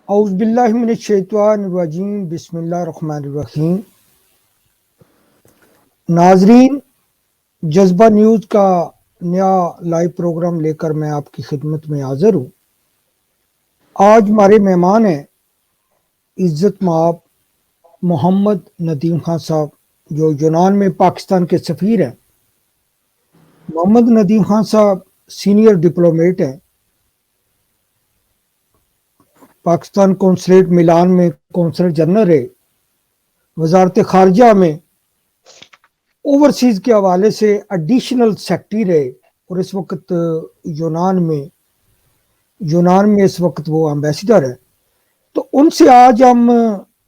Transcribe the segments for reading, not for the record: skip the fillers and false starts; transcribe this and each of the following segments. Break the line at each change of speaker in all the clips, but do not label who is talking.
اعوذ باللہ من الشیطان الرجیم بسم اللہ الرحمن الرحیم۔ ناظرین، جذبہ نیوز کا نیا لائیو پروگرام لے کر میں آپ کی خدمت میں حاضر ہوں۔ آج ہمارے مہمان ہیں عزت مآب محمد ندیم خان صاحب، جو یونان میں پاکستان کے سفیر ہیں۔ محمد ندیم خان صاحب سینئر ڈپلومیٹ ہیں، پاکستان کونسلیٹ میلان میں کونسل جنرل ہے، وزارت خارجہ میں اوورسیز کے حوالے سے ایڈیشنل سیکرٹری رہے، اور اس وقت یونان میں اس وقت وہ امبیسڈر ہے۔ تو ان سے آج ہم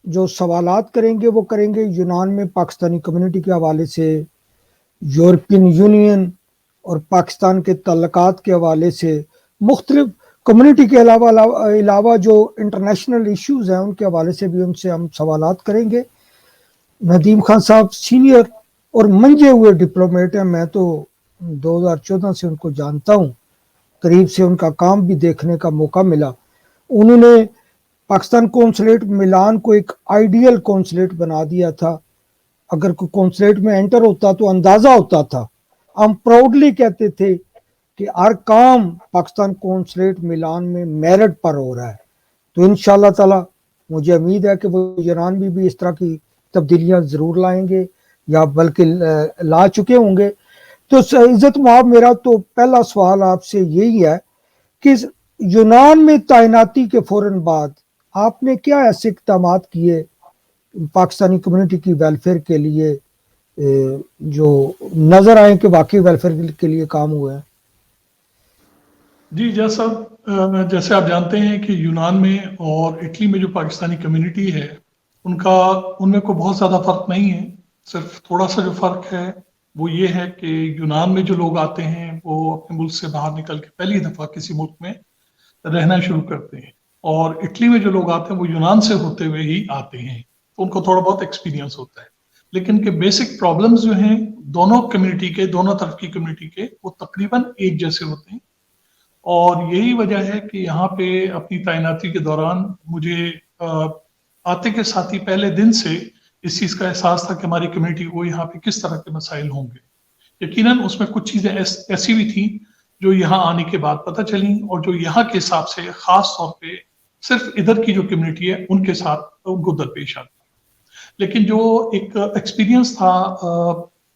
جو سوالات کریں گے وہ کریں گے یونان میں پاکستانی کمیونٹی کے حوالے سے، یورپین یونین اور پاکستان کے تعلقات کے حوالے سے، مختلف کمیونٹی کے علاوہ جو انٹرنیشنل ایشوز ہیں ان کے حوالے سے بھی ان سے ہم سوالات کریں گے۔ ندیم خان صاحب سینئر اور منجے ہوئے ڈپلومیٹ ہیں، میں تو 2014 سے ان کو جانتا ہوں، قریب سے ان کا کام بھی دیکھنے کا موقع ملا۔ انہوں نے پاکستان کونسلیٹ میلان کو ایک آئیڈیل کونسلیٹ بنا دیا تھا۔ اگر کوئی کونسلیٹ میں انٹر ہوتا تو اندازہ ہوتا تھا، ہم پراؤڈلی کہتے تھے کہ ہر کام پاکستان کونسلیٹ میلان میں میرٹ پر ہو رہا ہے۔ تو انشاءاللہ تعالی مجھے امید ہے کہ وہ یونان میں بھی اس طرح کی تبدیلیاں ضرور لائیں گے، یا بلکہ لا چکے ہوں گے۔ تو عزت مآب، میرا تو پہلا سوال آپ سے یہی ہے کہ یونان میں تعیناتی کے فوراً بعد آپ نے کیا ایسے اقدامات کیے پاکستانی کمیونٹی کی ویلفیئر کے لیے جو نظر آئے کہ واقعی ویلفیئر کے لیے کام ہوا ہے؟
جی جیسے آپ جانتے ہیں کہ یونان میں اور اٹلی میں جو پاکستانی کمیونٹی ہے ان میں کوئی بہت زیادہ فرق نہیں ہے۔ صرف تھوڑا سا جو فرق ہے وہ یہ ہے کہ یونان میں جو لوگ آتے ہیں وہ اپنے ملک سے باہر نکل کے پہلی دفعہ کسی ملک میں رہنا شروع کرتے ہیں، اور اٹلی میں جو لوگ آتے ہیں وہ یونان سے ہوتے ہوئے ہی آتے ہیں، تو ان کو تھوڑا بہت ایکسپیرینس ہوتا ہے۔ لیکن کہ بیسک پرابلمز جو ہیں دونوں کمیونٹی کے، دونوں طرف کی کمیونٹی کے، وہ تقریباً ایک جیسے ہوتے ہیں۔ اور یہی وجہ ہے کہ یہاں پہ اپنی تعیناتی کے دوران مجھے آتے کے ساتھ ہی پہلے دن سے اس چیز کا احساس تھا کہ ہماری کمیونٹی کو یہاں پہ کس طرح کے مسائل ہوں گے۔ یقیناً اس میں کچھ چیزیں ایسی بھی تھیں جو یہاں آنے کے بعد پتہ چلیں، اور جو یہاں کے حساب سے خاص طور پہ صرف ادھر کی جو کمیونٹی ہے ان کے ساتھ ان کو درپیش آتی۔ لیکن جو ایک ایکسپیرینس تھا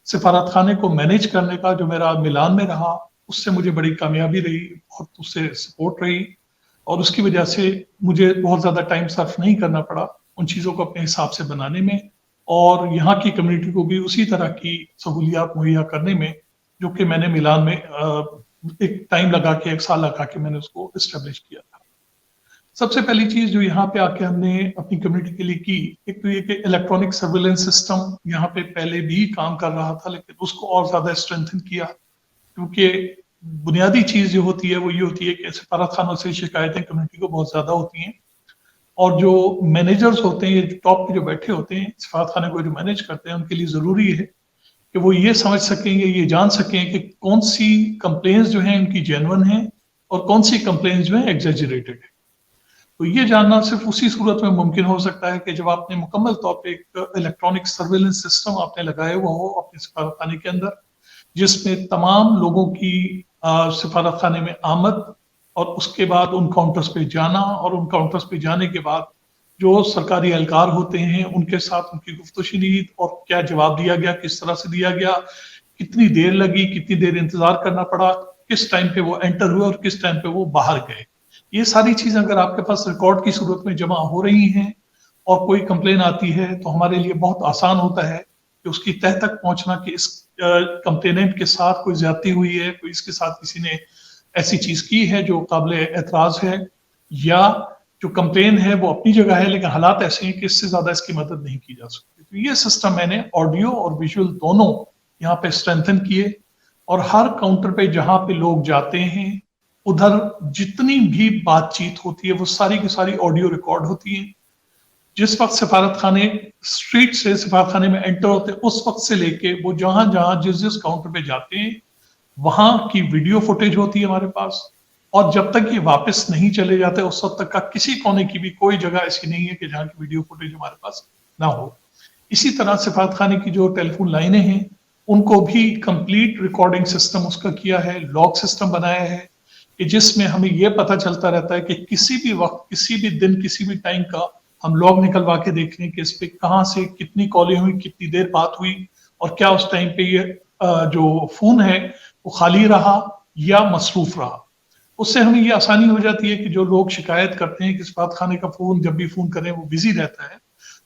سفارت خانے کو مینیج کرنے کا جو میرا میلان میں رہا، اس سے مجھے بڑی کامیابی رہی، بہت اس سے سپورٹ رہی، اور اس کی وجہ سے مجھے بہت زیادہ ٹائم صرف نہیں کرنا پڑا ان چیزوں کو اپنے حساب سے بنانے میں، اور یہاں کی کمیونٹی کو بھی اسی طرح کی سہولیات مہیا کرنے میں جو کہ میں نے میلان میں ایک ٹائم لگا کے، 1 سال لگا کے میں نے اس کو اسٹیبلش کیا تھا۔ سب سے پہلی چیز جو یہاں پہ آ کے ہم نے اپنی کمیونٹی کے لیے کی، ایک تو یہ کہ الیکٹرانک سرویلنس سسٹم یہاں پہ پہلے بھی کام کر رہا تھا، لیکن اس کو اور زیادہ اسٹرینتھن کیا، کیونکہ بنیادی چیز جو ہوتی ہے وہ یہ ہوتی ہے کہ سفارت خانوں سے شکایتیں کمیونٹی کو بہت زیادہ ہوتی ہیں، اور جو مینیجرز ہوتے ہیں، ٹاپ پہ جو بیٹھے ہوتے ہیں سفارت خانے کو جو مینیج کرتے ہیں، ان کے لیے ضروری ہے کہ وہ یہ سمجھ سکیں گے، یہ جان سکیں کہ کون سی کمپلینز جو ہیں ان کی جینون ہیں اور کون سی کمپلینز جو ہیں ایگزیجریٹڈ ہیں۔ تو یہ جاننا صرف اسی صورت میں ممکن ہو سکتا ہے کہ جب آپ نے مکمل طور پہ ایک الیکٹرانک سرویلنس سسٹم آپ نے لگایا ہوا ہو اپنے سفارت خانے کے اندر، جس میں تمام لوگوں کی سفارت خانے میں آمد اور اس کے بعد ان کاؤنٹرز پہ جانا، اور ان کاؤنٹرز پہ جانے کے بعد جو سرکاری اہلکار ہوتے ہیں ان کے ساتھ ان کی گفت و شنید، اور کیا جواب دیا گیا، کس طرح سے دیا گیا، کتنی دیر لگی، کتنی دیر انتظار کرنا پڑا، کس ٹائم پہ وہ انٹر ہوئے اور کس ٹائم پہ وہ باہر گئے، یہ ساری چیزیں اگر آپ کے پاس ریکارڈ کی صورت میں جمع ہو رہی ہیں اور کوئی کمپلین آتی ہے تو ہمارے لیے بہت آسان ہوتا ہے کہ اس کی تہ تک پہنچنا کہ اس کمپلیننٹ کے ساتھ کوئی زیادتی ہوئی ہے، کوئی اس کے ساتھ کسی نے ایسی چیز کی ہے جو قابل اعتراض ہے، یا جو کمپلین ہے وہ اپنی جگہ ہے لیکن حالات ایسے ہیں کہ اس سے زیادہ اس کی مدد نہیں کی جا سکتی۔ تو یہ سسٹم میں نے آڈیو اور ویژول دونوں یہاں پہ اسٹرینتھن کیے، اور ہر کاؤنٹر پہ جہاں پہ لوگ جاتے ہیں ادھر جتنی بھی بات چیت ہوتی ہے وہ ساری کی ساری آڈیو ریکارڈ ہوتی ہے۔ جس وقت سفارت خانے اسٹریٹ سے سفارت خانے میں انٹر ہوتے ہیں اس وقت سے لے کے وہ جہاں جہاں جس کاؤنٹر پہ جاتے ہیں وہاں کی ویڈیو فوٹیج ہوتی ہے ہمارے پاس، اور جب تک یہ واپس نہیں چلے جاتے اس وقت تک کا کسی کونے کی بھی کوئی جگہ ایسی نہیں ہے کہ جہاں کی ویڈیو فوٹیج ہمارے پاس نہ ہو. اسی طرح سفارت خانے کی جو ٹیلی فون لائنیں ہیں ان کو بھی کمپلیٹ ریکارڈنگ سسٹم اس کا کیا ہے, لاگ سسٹم بنایا ہے کہ جس میں ہمیں یہ پتہ چلتا رہتا ہے کہ کسی بھی وقت, کسی بھی دن, کسی بھی ٹائم کا ہم لاگ نکلوا کے دیکھ لیں کہ اس پہ کہاں سے کتنی کالیں ہوئی, کتنی دیر بات ہوئی, اور کیا اس ٹائم پہ یہ جو فون ہے وہ خالی رہا یا مصروف رہا. اس سے ہمیں یہ آسانی ہو جاتی ہے کہ جو لوگ شکایت کرتے ہیں کہ سفارت خانے کا فون جب بھی فون کریں وہ بزی رہتا ہے,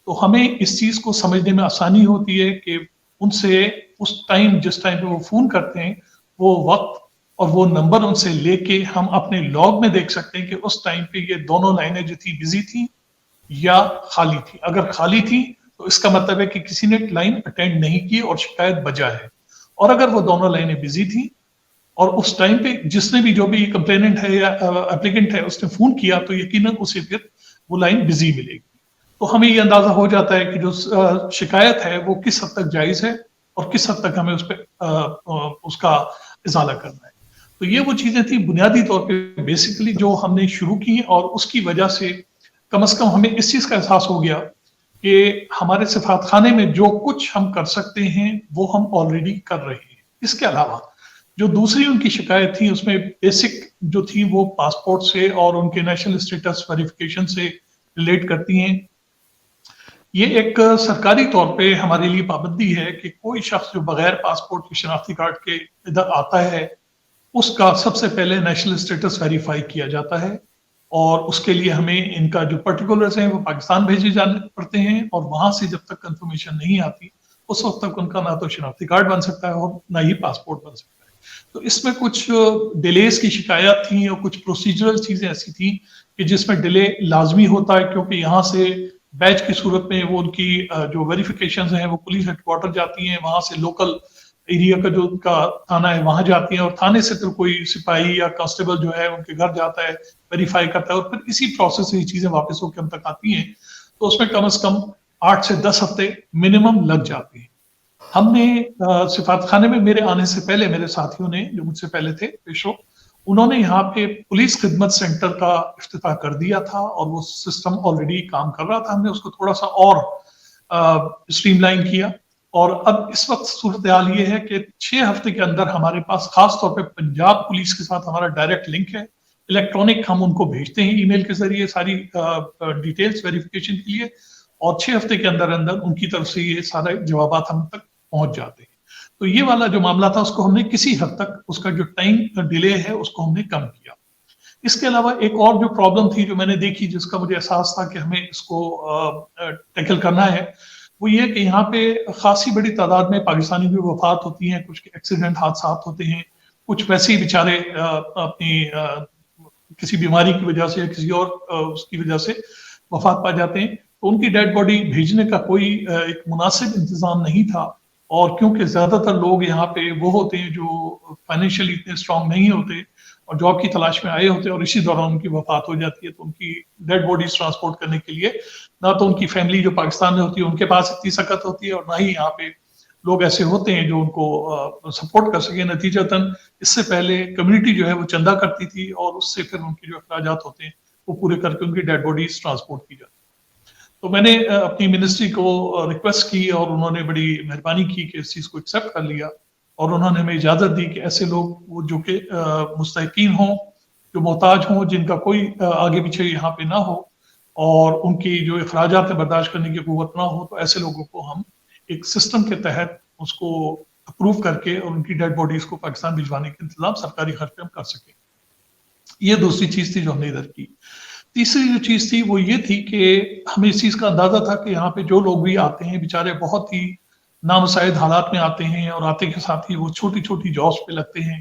تو ہمیں اس چیز کو سمجھنے میں آسانی ہوتی ہے کہ ان سے اس ٹائم, جس ٹائم پہ وہ فون کرتے ہیں, وہ وقت اور وہ نمبر ان سے لے کے ہم اپنے لاگ میں دیکھ سکتے ہیں کہ اس ٹائم پہ یہ دونوں لائنیں جو تھی بزی تھی یا خالی تھی. اگر خالی تھی تو اس کا مطلب ہے کہ کسی نے لائن اٹینڈ نہیں کی اور شکایت بجا ہے, اور اگر وہ دونوں لائنیں بزی تھی اور اس ٹائم پہ جس نے بھی, جو بھی کمپلیننٹ ہے یا اپلیکنٹ ہے, اس نے فون کیا تو یقیناً اسے پھر وہ لائن بزی ملے گی. تو ہمیں یہ اندازہ ہو جاتا ہے کہ جو شکایت ہے وہ کس حد تک جائز ہے اور کس حد تک ہمیں اس پہ اس کا ازالہ کرنا ہے. تو یہ وہ چیزیں تھیں بنیادی طور پہ بیسیکلی جو ہم نے شروع کی, اور اس کی وجہ سے کم از کم ہمیں اس چیز کا احساس ہو گیا کہ ہمارے سفارت خانے میں جو کچھ ہم کر سکتے ہیں وہ ہم آلریڈی کر رہے ہیں. اس کے علاوہ جو دوسری ان کی شکایت تھی اس میں بیسک جو تھی وہ پاسپورٹ سے اور ان کے نیشنل اسٹیٹس ویریفیکیشن سے ریلیٹ کرتی ہیں. یہ ایک سرکاری طور پہ ہمارے لیے پابندی ہے کہ کوئی شخص جو بغیر پاسپورٹ کی شناختی کارڈ کے ادھر آتا ہے اس کا سب سے پہلے نیشنل اسٹیٹس ویریفائی کیا جاتا ہے, اور اس کے لیے ہمیں ان کا جو پرٹیکولرز ہیں وہ پاکستان بھیجے جانے پڑتے ہیں, اور وہاں سے جب تک کنفرمیشن نہیں آتی اس وقت تک ان کا نہ تو شناختی کارڈ بن سکتا ہے اور نہ ہی پاسپورٹ بن سکتا ہے. تو اس میں کچھ ڈیلیز کی شکایات تھیں اور کچھ پروسیجرل چیزیں ایسی تھیں کہ جس میں ڈیلے لازمی ہوتا ہے, کیونکہ یہاں سے بیچ کی صورت میں وہ ان کی جو ویریفیکیشنز ہیں وہ پولیس ہیڈ کوارٹر جاتی ہیں, وہاں سے لوکل ایریا کا جو ان کا تھانہ ہے وہاں جاتی ہیں, اور تھانے سے پھر کوئی سپاہی یا کانسٹیبل جو ہے ان کے گھر جاتا ہے, ویریفائی کرتا ہے, اور پھر اسی پروسیس سے یہ چیزیں واپس ہو کے ہم تک آتی ہیں. تو اس میں کم از کم 8 سے 10 ہفتے منیمم لگ جاتے ہیں. ہم نے سفارت خانے میں میرے آنے سے پہلے میرے ساتھیوں نے جو مجھ سے پہلے تھے پیشرو, انہوں نے یہاں پہ پولیس خدمت سینٹر کا افتتاح کر دیا تھا, اور وہ سسٹم آلریڈی کام کر رہا تھا. ہم نے اس کو تھوڑا سا اور اسٹریم لائن کیا, اور اب اس وقت صورتحال یہ ہے کہ 6 ہفتے کے اندر ہمارے پاس خاص طور پہ پنجاب پولیس کے ساتھ ہمارا ڈائریکٹ لنک ہے. الیکٹرانک ہم ان کو بھیجتے ہیں ای میل کے ذریعے ساری ڈیٹیلز ویریفیکیشن کے لیے, اور 6 ہفتے کے اندر اندر ان کی طرف سے یہ سارے جوابات ہم تک پہنچ جاتے ہیں. تو یہ والا جو معاملہ تھا اس کو ہم نے کسی حد تک, اس کا جو ٹائم ڈیلے ہے اس کو ہم نے کم کیا. اس کے علاوہ ایک اور جو پرابلم تھی جو میں نے دیکھی, جس کا مجھے احساس تھا کہ ہمیں اس کو ٹیکل کرنا ہے, وہ یہ کہ یہاں پہ خاصی بڑی تعداد میں پاکستانی بھی وفات ہوتی ہیں, کچھ ایکسیڈنٹ حادثات ہوتے ہیں, کچھ ویسے ہی بیچارے اپنی کسی بیماری کی وجہ سے یا کسی اور اس کی وجہ سے وفات پا جاتے ہیں. تو ان کی ڈیڈ باڈی بھیجنے کا کوئی ایک مناسب انتظام نہیں تھا, اور کیونکہ زیادہ تر لوگ یہاں پہ وہ ہوتے ہیں جو فائنینشلی اتنے اسٹرانگ نہیں ہوتے اور جاب کی تلاش میں آئے ہوتے ہیں, اور اسی دوران ان کی وفات ہو جاتی ہے. تو ان کی ڈیڈ باڈیز ٹرانسپورٹ کرنے کے لیے نہ تو ان کی فیملی جو پاکستان میں ہوتی ہے ان کے پاس اتنی سکت ہوتی ہے, اور نہ ہی یہاں پہ لوگ ایسے ہوتے ہیں جو ان کو سپورٹ کر سکیں. نتیجتاً اس سے پہلے کمیونٹی جو ہے وہ چندہ کرتی تھی, اور اس سے پھر ان کے جو اخراجات ہوتے ہیں وہ پورے کر کے ان کی ڈیڈ باڈیز ٹرانسپورٹ کی جاتی. تو میں نے اپنی منسٹری کو ریکویسٹ کی, اور انہوں نے بڑی مہربانی کی کہ اس چیز کو ایکسیپٹ کر لیا, اور انہوں نے ہمیں اجازت دی کہ ایسے لوگ جو کہ مستحقین ہوں, جو محتاج ہوں, جن کا کوئی آگے پیچھے یہاں پہ نہ ہو اور ان کی جو اخراجات برداشت کرنے کی قوت نہ ہو, تو ایسے لوگوں کو ہم ایک سسٹم کے تحت اس کو اپروو کر کے اور ان کی ڈیڈ باڈیز کو پاکستان بھجوانے کا انتظام سرکاری خرچ پہ ہم کر سکیں. یہ دوسری چیز تھی جو ہم نے ادھر کی. تیسری جو چیز تھی وہ یہ تھی کہ ہمیں اس چیز کا اندازہ تھا کہ یہاں پہ جو لوگ بھی آتے ہیں بیچارے بہت ہی نامساعد حالات میں آتے ہیں, اور آتے کے ساتھ ہی وہ چھوٹی چھوٹی جابس پہ لگتے ہیں,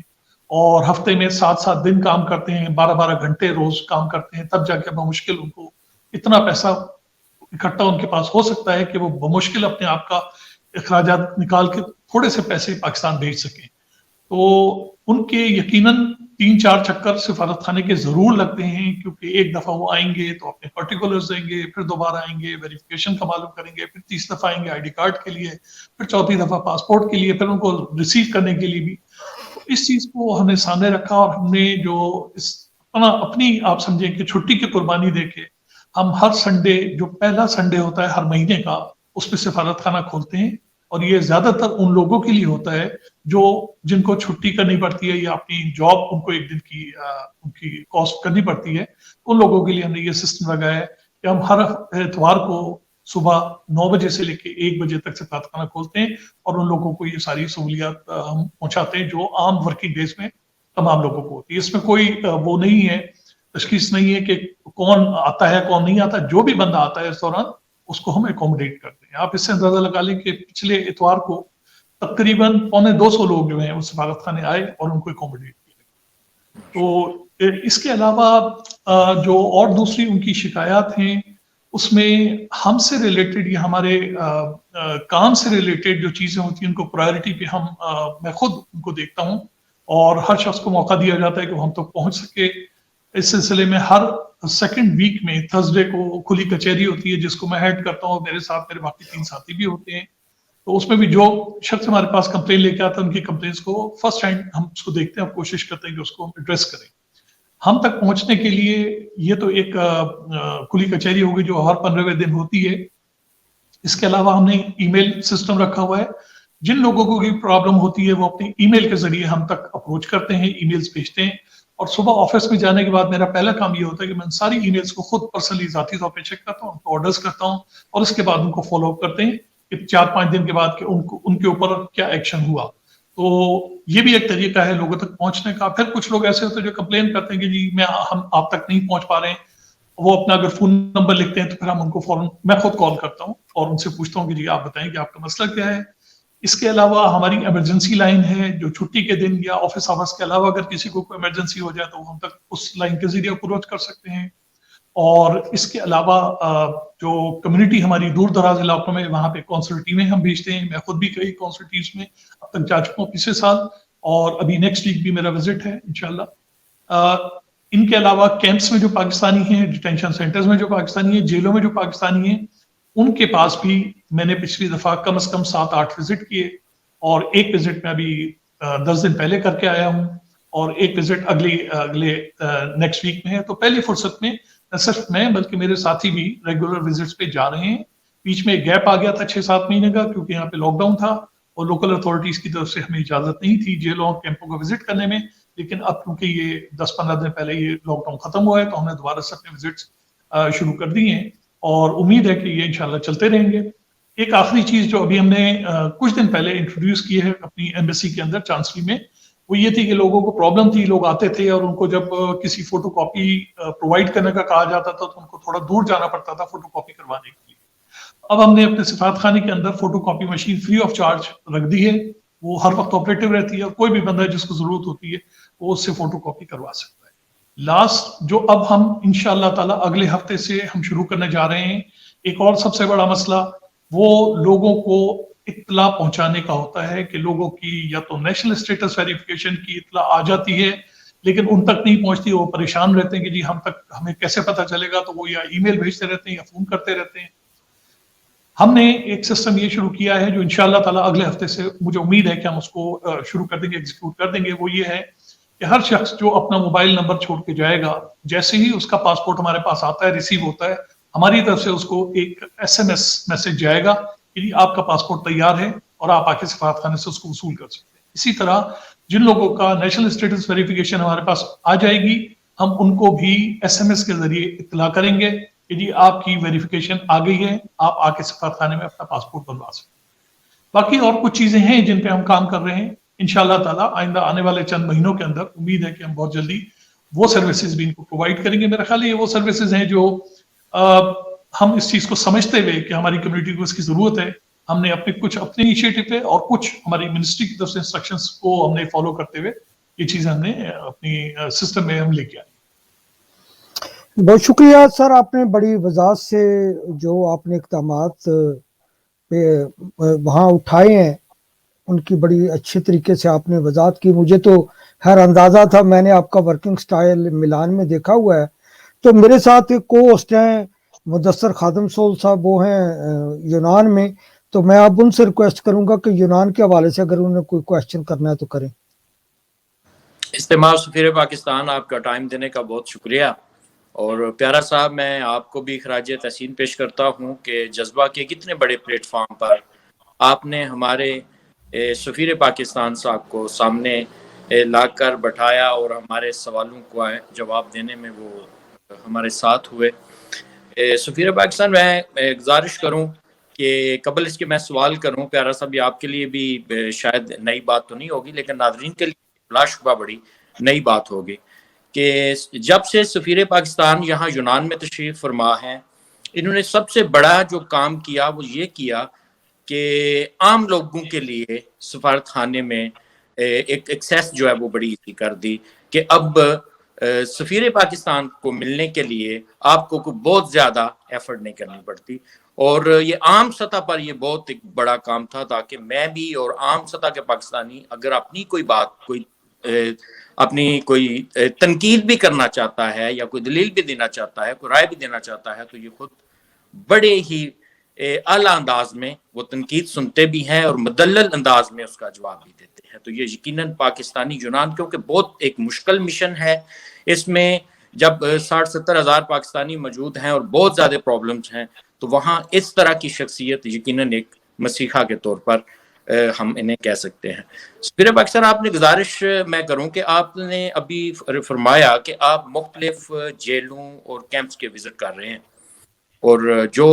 اور ہفتے میں 7 دن کام کرتے ہیں, 12 گھنٹے روز کام کرتے ہیں, تب جا کے بمشکل ان کو اتنا پیسہ اکٹھا ان کے پاس ہو سکتا ہے کہ وہ بمشکل اپنے آپ کا اخراجات نکال کے تھوڑے سے پیسے پاکستان بھیج سکیں. تو ان کے یقیناً 3-4 چکر سفارت خانے کے ضرور لگتے ہیں, کیونکہ ایک دفعہ وہ آئیں گے تو اپنے پرٹیکولرز دیں گے, پھر دوبارہ آئیں گے ویریفیکیشن کا معلوم کریں گے, پھر 30 دفعہ آئیں گے آئی ڈی کارڈ کے لیے, پھر 4تھی دفعہ پاسپورٹ کے لیے, پھر ان کو ریسیو کرنے کے لیے بھی. تو اس چیز کو ہم نے سامنے رکھا, اور ہم نے جو اس اپنی آپ سمجھیں کہ چھٹی کی قربانی دے کے ہم ہر سنڈے، جو پہلا سنڈے ہوتا ہے ہر مہینے کا، اس پہ سفارت خانہ کھولتے ہیں. اور یہ زیادہ تر ان لوگوں کے لیے ہوتا ہے جن کو چھٹی کرنی پڑتی ہے یا اپنی جاب ان کو ایک دن کی ان کی کاسٹ کرنی پڑتی ہے. ان لوگوں کے لیے ہم نے یہ سسٹم لگایا ہے کہ ہم ہر اتوار کو صبح 9 بجے سے لے کے 1 بجے تک سفارت خانہ کھولتے ہیں اور ان لوگوں کو یہ ساری سہولیات ہم پہنچاتے ہیں جو عام ورکنگ ڈیز میں تمام لوگوں کو ہوتی ہے. اس میں کوئی وہ نہیں ہے، تشخیص نہیں ہے کہ کون آتا ہے کون نہیں آتا. جو بھی بندہ آتا ہے اس دوران اس کو ہم اکوموڈیٹ کرتے ہیں. آپ اس سے اندازہ لگا لیں کہ پچھلے اتوار کو تقریباً 250 لوگ جو ہیں وہ سفارت خانے آئے اور ان کو اکوموڈیٹ کیا. تو اس کے علاوہ جو اور دوسری ان کی شکایات ہیں اس میں ہم سے ریلیٹڈ یا ہمارے کام سے ریلیٹڈ جو چیزیں ہوتی ہیں ان کو پرائرٹی پہ میں خود ان کو دیکھتا ہوں اور ہر شخص کو موقع دیا جاتا ہے کہ وہ ہم تک پہنچ سکے. اس سلسلے میں ہر سیکنڈ ویک میں تھرسڈے کو کھلی کچہری ہوتی ہے جس کو میں ہیڈ کرتا ہوں. میرے ساتھ میرے باقی 3 ساتھی بھی ہوتے ہیں. تو اس میں بھی جو شخص ہمارے پاس کمپلین لے کے آتا ہے ان کی کمپلینس کو فرسٹ ہینڈ ہم اس کو دیکھتے ہیں اور کوشش کرتے ہیں کہ اس کو ایڈریس کریں. ہم تک پہنچنے کے لیے یہ تو ایک کھلی کچہری ہوگی جو ہر 15ویں دن ہوتی ہے. اس کے علاوہ ہم نے ای میل سسٹم رکھا ہوا ہے. جن لوگوں کو پرابلم ہوتی ہے وہ اپنی ای میل کے ذریعے ہم تک اپروچ کرتے ہیں، ای میلز بھیجتے ہیں. اور صبح آفس میں جانے کے بعد میرا پہلا کام یہ ہوتا ہے کہ میں ساری ای میلز کو خود پرسنلی ذاتی طور پہ چیک کرتا ہوں، ان کو آرڈرز کرتا ہوں اور اس کے بعد ان کو فالو اپ کرتے ہیں کہ 4-5 دن کے بعد کہ ان کے اوپر کیا ایکشن ہوا. تو یہ بھی ایک طریقہ ہے لوگوں تک پہنچنے کا. پھر کچھ لوگ ایسے ہوتے ہیں جو کمپلین کرتے ہیں کہ جی ہم آپ تک نہیں پہنچ پا رہے ہیں. وہ اپنا اگر فون نمبر لکھتے ہیں تو پھر ہم ان کو فوراً میں خود کال کرتا ہوں اور ان سے پوچھتا ہوں کہ جی آپ بتائیں کہ آپ کا مسئلہ کیا ہے. اس کے علاوہ ہماری ایمرجنسی لائن ہے جو چھٹی کے دن یا آفس آورس کے علاوہ اگر کسی کو کوئی ایمرجنسی ہو جائے تو ہم تک اس لائن کے ذریعے اپروچ کر سکتے ہیں. اور اس کے علاوہ جو کمیونٹی ہماری دور دراز علاقوں میں وہاں پہ کونسل ٹیمیں ہم بھیجتے ہیں. میں خود بھی کئی کونسل ٹیمز میں اب تک جا چکا ہوں پچھلے سال اور ابھی نیکسٹ ویک بھی میرا وزٹ ہے انشاءاللہ. ان کے علاوہ کیمپس میں جو پاکستانی ہیں، ڈیٹینشن سینٹرز میں جو پاکستانی ہیں، جیلوں میں جو پاکستانی ہیں، ان کے پاس بھی میں نے پچھلی دفعہ کم از کم 7-8 وزٹ کیے اور ایک وزٹ میں ابھی 10 دن پہلے کر کے آیا ہوں اور ایک وزٹ اگلے نیکسٹ ویک میں ہے. تو پہلی فرصت میں نہ صرف میں بلکہ میرے ساتھی بھی ریگولر وزٹس پہ جا رہے ہیں. بیچ میں ایک گیپ آ گیا تھا 6-7 مہینے کا کیونکہ یہاں پہ لاک ڈاؤن تھا اور لوکل اتھارٹیز کی طرف سے ہمیں اجازت نہیں تھی جیلوں اور کیمپوں کو وزٹ کرنے میں. لیکن اب کیونکہ یہ 10-15 دن پہلے یہ لاک ڈاؤن ختم ہوا ہے تو ہم نے دوبارہ سے اپنے وزٹس شروع کر دی ہیں اور امید ہے کہ یہ انشاءاللہ چلتے رہیں گے. ایک آخری چیز جو ابھی ہم نے کچھ دن پہلے انٹروڈیوس کی ہے اپنی ایمبیسی کے اندر چانسلی میں، وہ یہ تھی کہ لوگوں کو پرابلم تھی. لوگ آتے تھے اور ان کو جب کسی فوٹو کاپی پرووائڈ کرنے کا کہا جاتا تھا تو ان کو تھوڑا دور جانا پڑتا تھا فوٹو کاپی کروانے کے لیے. اب ہم نے اپنے سفارت خانے کے اندر photocopy machine free of charge رکھ دی ہے. وہ ہر وقت آپریٹو رہتی ہے اور کوئی بھی بندہ جس کو ضرورت ہوتی ہے وہ اس سے فوٹو کاپی کروا سکتا ہے. لاسٹ جو اب ہم انشاءاللہ تعالی اگلے ہفتے سے ہم شروع کرنے جا رہے ہیں، ایک اور سب سے بڑا مسئلہ وہ لوگوں کو اطلاع پہنچانے کا ہوتا ہے کہ لوگوں کی یا تو نیشنل اسٹیٹس ویریفیکیشن کی اطلاع آ جاتی ہے لیکن ان تک نہیں پہنچتی. وہ پریشان رہتے ہیں کہ جی ہمیں کیسے پتہ چلے گا. تو وہ یا ای میل بھیجتے رہتے ہیں یا فون کرتے رہتے ہیں. ہم نے ایک سسٹم یہ شروع کیا ہے جو انشاءاللہ تعالی اگلے ہفتے سے مجھے امید ہے کہ ہم اس کو شروع کر دیں گے، ایگزیکیوٹ کر دیں گے. وہ یہ ہے کہ ہر شخص جو اپنا موبائل نمبر چھوڑ کے جائے گا، جیسے ہی اس کا پاسپورٹ ہمارے پاس آتا ہے، ریسیو ہوتا ہے، ہماری طرف سے اس کو ایک SMS میسج جائے گا کہ آپ کا پاسپورٹ تیار ہے اور آپ آ کے سفارت خانے سے اس کو وصول کر سکتے ہیں. اسی طرح جن لوگوں کا نیشنل اسٹیٹس ویریفیکیشن ہمارے پاس آ جائے گی ہم ان کو بھی SMS کے ذریعے اطلاع کریں گے کہ جی آپ کی ویریفیکیشن آ گئی ہے، آپ آ کے سفارت خانے میں اپنا پاسپورٹ بنوا سکتے ہیں. باقی اور کچھ چیزیں ہیں جن پہ ہم کام کر رہے ہیں. انشاءاللہ تعالی آئندہ آنے والے چند مہینوں کے اندر امید ہے کہ ہم بہت جلدی وہ سروسز بھی ان کو پرووائڈ کریں گے. میرا خیال ہے یہ وہ سروسز ہیں جو ہم اس چیز کو سمجھتے ہوئے کہ ہماری کمیونٹی کو اس کی ضرورت ہے، ہم نے کچھ اپنے انیشیٹو پہ اور کچھ ہماری منسٹری کی طرف سے انسٹرکشنز کو ہم نے فالو کرتے ہوئے یہ چیزیں ہم نے اپنی سسٹم میں ہم لے کے آئی.
بہت شکریہ سر، آپ نے بڑی وضاحت سے جو آپ نے اقدامات پہ وہاں اٹھائے ہیں ان کی بڑی اچھے طریقے سے آپ نے وضاحت کی. مجھے تو خیر اندازہ تھا، میں نے آپ کا ورکنگ سٹائل ملان میں دیکھا ہوا ہے. تو میرے ساتھ ایک کو ہوسٹ ہیں مدثر خادم سول صاحب، وہ ہیں یونان میں. تو میں اب ان سے ریکویسٹ کروں گا کہ یونان کے حوالے سے اگر انہیں کوئی کوشچن کرنا ہے تو کریں.
استعمال سفیر پاکستان، آپ کا ٹائم دینے کا بہت شکریہ. اور پیارا صاحب، میں آپ کو بھی خراج تحسین پیش کرتا ہوں کہ جذبہ کے کتنے بڑے پلیٹ فارم پر آپ نے ہمارے سفیر پاکستان صاحب کو سامنے لا کر بٹھایا اور ہمارے سوالوں کو جواب دینے میں وہ ہمارے ساتھ ہوئے. سفیر پاکستان، میں گزارش کروں کہ قبل اس کے میں سوال کروں، پیارا صاحب یہ آپ کے لیے بھی شاید نئی بات تو نہیں ہوگی، لیکن ناظرین کے لیے بلا شبہ بڑی نئی بات ہوگی کہ جب سے سفیر پاکستان یہاں یونان میں تشریف فرما ہیں، انہوں نے سب سے بڑا جو کام کیا وہ یہ کیا کہ عام لوگوں کے لیے سفارت خانے میں ایک ایکسیس جو ہے وہ بڑی ایزی کر دی کہ اب سفیر پاکستان کو ملنے کے لیے آپ کو بہت زیادہ ایفرٹ نہیں کرنی پڑتی. اور یہ عام سطح پر یہ بہت ایک بڑا کام تھا تاکہ میں بھی اور عام سطح کے پاکستانی اگر اپنی کوئی بات اپنی کوئی تنقید بھی کرنا چاہتا ہے یا کوئی دلیل بھی دینا چاہتا ہے، کوئی رائے بھی دینا چاہتا ہے، تو یہ خود بڑے ہی اعلیٰ انداز میں وہ تنقید سنتے بھی ہیں اور مدلل انداز میں اس کا جواب بھی دیتے ہیں. تو یہ یقیناً پاکستانی یونان کیونکہ بہت ایک مشکل مشن ہے، اس میں جب 60-70 ہزار پاکستانی موجود ہیں اور بہت زیادہ پرابلمز ہیں، تو وہاں اس طرح کی شخصیت یقیناً ایک مسیحا کے طور پر ہم انہیں کہہ سکتے ہیں. سفیر پاکستان، آپ نے گزارش میں کروں کہ آپ نے ابھی فرمایا کہ آپ مختلف جیلوں اور کیمپس کے وزٹ کر رہے ہیں، اور جو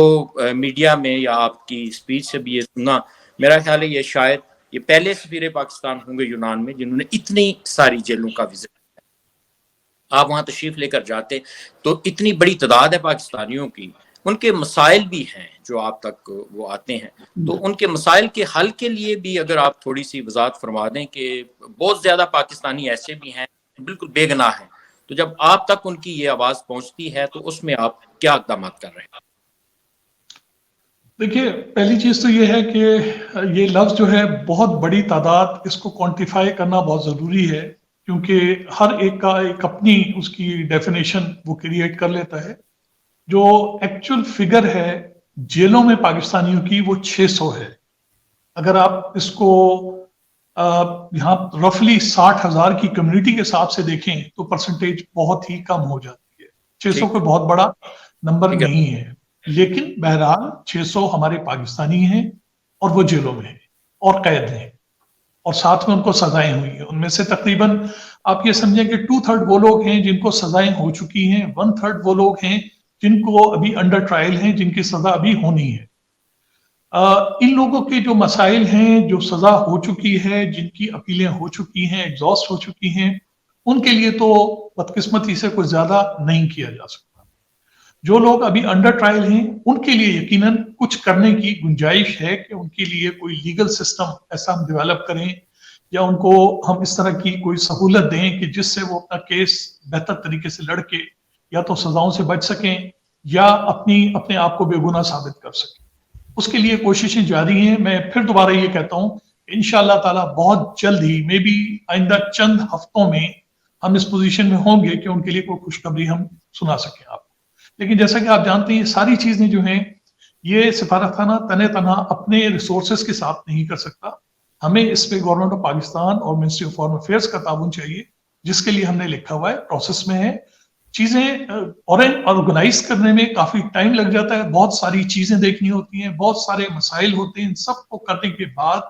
میڈیا میں یا آپ کی اسپیچ سے بھی یہ سنا، میرا خیال ہے یہ شاید یہ پہلے سفیر پاکستان ہوں گے یونان میں جنہوں نے اتنی ساری جیلوں کا وزٹ کیا. آپ وہاں تشریف لے کر جاتے تو اتنی بڑی تعداد ہے پاکستانیوں کی، ان کے مسائل بھی ہیں جو آپ تک وہ آتے ہیں، تو ان کے مسائل کے حل کے لیے بھی اگر آپ تھوڑی سی وضاحت فرما دیں کہ بہت زیادہ پاکستانی ایسے بھی ہیں بالکل بے گناہ ہیں، تو جب آپ تک ان کی یہ آواز پہنچتی ہے تو اس میں آپ کیا اقدامات کر رہے ہیں؟
دیکھیے، پہلی چیز تو یہ ہے کہ یہ لفظ جو ہے بہت بڑی تعداد، اس کو کوانٹیفائی کرنا بہت ضروری ہے کیونکہ ہر ایک کا ایک اپنی اس کی ڈیفینیشن وہ کریٹ کر لیتا ہے. جو ایکچول فگر ہے جیلوں میں پاکستانیوں کی وہ 600 ہے. اگر آپ اس کو یہاں رفلی 60,000 کی کمیونٹی کے حساب سے دیکھیں تو پرسنٹیج بہت ہی کم ہو جاتی ہے. 600 کوئی بہت بڑا نمبر نہیں ہے، لیکن بہرحال 600 ہمارے پاکستانی ہیں اور وہ جیلوں میں ہیں اور قید ہیں اور ساتھ میں ان کو سزائیں ہوئی ہیں. ان میں سے تقریباً آپ یہ سمجھیں کہ 2/3 وہ لوگ ہیں جن کو سزائیں ہو چکی ہیں، 1/3 وہ لوگ ہیں جن کو ابھی انڈر ٹرائل ہیں، جن کی سزا ابھی ہونی ہے. ان لوگوں کے جو مسائل ہیں، جو سزا ہو چکی ہے، جن کی اپیلیں ہو چکی ہیں، ایگزاسٹ ہو چکی ہیں، ان کے لیے تو بدقسمتی سے کوئی زیادہ نہیں کیا جا سکتا. جو لوگ ابھی انڈر ٹرائل ہیں ان کے لیے یقیناً کچھ کرنے کی گنجائش ہے کہ ان کے لیے کوئی لیگل سسٹم ایسا ہم ڈیولپ کریں یا ان کو ہم اس طرح کی کوئی سہولت دیں کہ جس سے وہ اپنا کیس بہتر طریقے سے لڑ کے یا تو سزاؤں سے بچ سکیں یا اپنے آپ کو بے گناہ ثابت کر سکیں. اس کے لیے کوششیں جاری ہیں. میں پھر دوبارہ یہ کہتا ہوں کہ انشاءاللہ تعالیٰ بہت جلد ہی، میں بھی آئندہ چند ہفتوں میں ہم اس پوزیشن میں ہوں گے کہ ان کے لیے کوئی خوشخبری ہم سنا سکیں آپ کو. لیکن جیسا کہ آپ جانتے ہیں یہ ساری چیزیں جو ہیں یہ سفارت خانہ تنہا اپنے ریسورسز کے ساتھ نہیں کر سکتا. ہمیں اس پہ گورنمنٹ آف پاکستان اور منسٹری آف فارن افیئرس کا تعاون چاہیے، جس کے لیے ہم نے لکھا ہوا ہے، پروسیس میں ہے. چیزیں آرگنائز کرنے میں کافی ٹائم لگ جاتا ہے، بہت ساری چیزیں دیکھنی ہوتی ہیں، بہت سارے مسائل ہوتے ہیں. ان سب کو کرنے کے بعد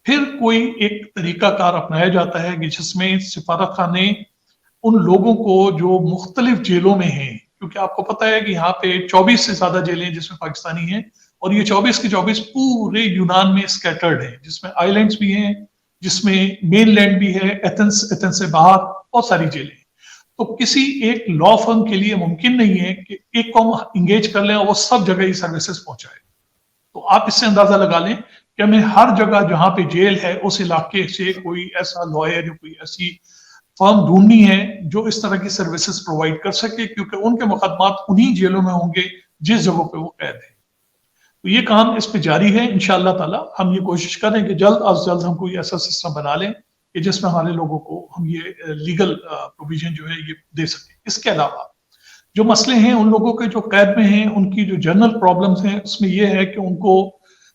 پھر کوئی ایک طریقہ کار اپنایا جاتا ہے کہ جس میں سفارت خانے ان لوگوں کو جو مختلف جیلوں میں ہیں، کیونکہ آپ کو پتہ ہے کہ یہاں پہ 24 سے زیادہ جیلیں جس میں پاکستانی ہیں، اور یہ 24 کے 24 پورے یونان میں اسکیٹرڈ ہیں، جس میں آئی لینڈز بھی ہیں، جس میں مین لینڈ بھی ہے، ایتھنس سے باہر بہت ساری جیلیں. تو کسی ایک لا فرم کے لیے ممکن نہیں ہے کہ ایک کو ہم انگیج کر لیں اور وہ سب جگہ یہ سروسز پہنچائے. تو آپ اس سے اندازہ لگا لیں کہ ہمیں ہر جگہ جہاں پہ جیل ہے اس علاقے سے کوئی ایسا لائر یا کوئی ایسی فرم ڈھونڈنی ہے جو اس طرح کی سروسز پرووائڈ کر سکے، کیونکہ ان کے مقدمات انہی جیلوں میں ہوں گے جس جگہوں پہ وہ قید ہیں. تو یہ کام اس پہ جاری ہے. انشاءاللہ تعالی ہم یہ کوشش کریں کہ جلد از جلد ہم کوئی ایسا سسٹم بنا لیں کہ جس میں ہمارے لوگوں کو ہم یہ لیگل پروویژن جو ہے یہ دے سکیں. اس کے علاوہ جو مسئلے ہیں ان لوگوں کے جو قید میں ہیں، ان کی جو جنرل پرابلمز ہیں، اس میں یہ ہے کہ ان کو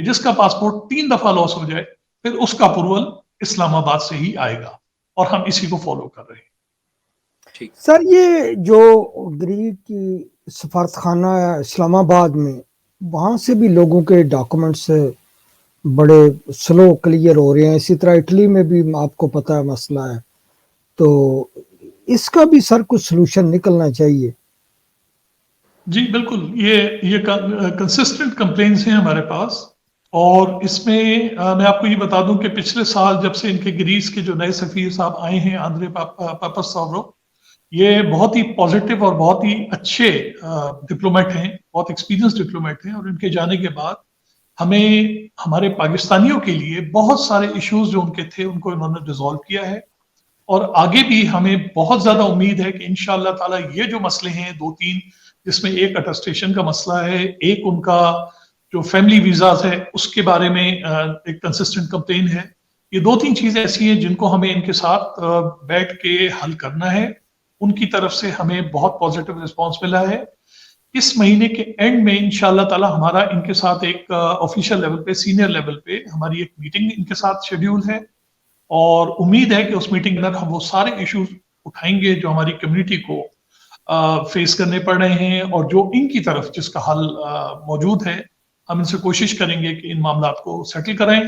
کہ جس کا پاسپورٹ 3 دفعہ لاس ہو جائے پھر اس کا اپروول اسلام آباد سے ہی آئے گا، اور ہم اسی کو فالو کر رہے ہیں۔
ٹھیک
سر یہ جو گریک کی سفارت خانہ ہے اسلام آباد میں، وہاں سے بھی لوگوں کے ڈاکومنٹس بڑے سلو کلیئر ہو رہے ہیں، اسی طرح اٹلی میں بھی آپ کو پتہ ہے مسئلہ ہے، تو اس کا بھی سر کچھ سلوشن نکلنا چاہیے۔
جی بالکل، یہ کنسسٹنٹ کمپلینس ہیں ہمارے پاس، اور اس میں میں آپ کو یہ بتا دوں کہ پچھلے سال جب سے ان کے گریس کے جو نئے سفیر صاحب آئے ہیں آندرے پاپاساورو، یہ بہت ہی پازیٹیو اور بہت ہی اچھے ڈپلومیٹ ہیں، بہت ایکسپیرینس ڈپلومیٹ ہیں، اور ان کے جانے کے بعد ہمیں ہمارے پاکستانیوں کے لیے بہت سارے ایشوز جو ان کے تھے ان کو انہوں نے ریزالو کیا ہے، اور آگے بھی ہمیں بہت زیادہ امید ہے کہ انشاءاللہ تعالی یہ جو مسئلے ہیں 2-3، جس میں ایک اٹسٹیشن کا مسئلہ ہے، ایک ان کا جو فیملی ویزاز ہے اس کے بارے میں ایک کنسسٹنٹ کمپلین ہے، یہ 2-3 چیزیں ایسی ہیں جن کو ہمیں ان کے ساتھ بیٹھ کے حل کرنا ہے۔ ان کی طرف سے ہمیں بہت پازیٹیو رسپانس ملا ہے۔ اس مہینے کے اینڈ میں انشاءاللہ تعالی ہمارا ان کے ساتھ ایک آفیشیل لیول پہ، سینئر لیول پہ ہماری ایک میٹنگ ان کے ساتھ شیڈیول ہے، اور امید ہے کہ اس میٹنگ میں ہم وہ سارے ایشوز اٹھائیں گے جو ہماری کمیونٹی کو فیس کرنے پڑ رہے ہیں، اور جو ان کی طرف جس کا حل موجود ہے ہم ان سے کوشش کریں گے کہ ان معاملات کو سیٹل کریں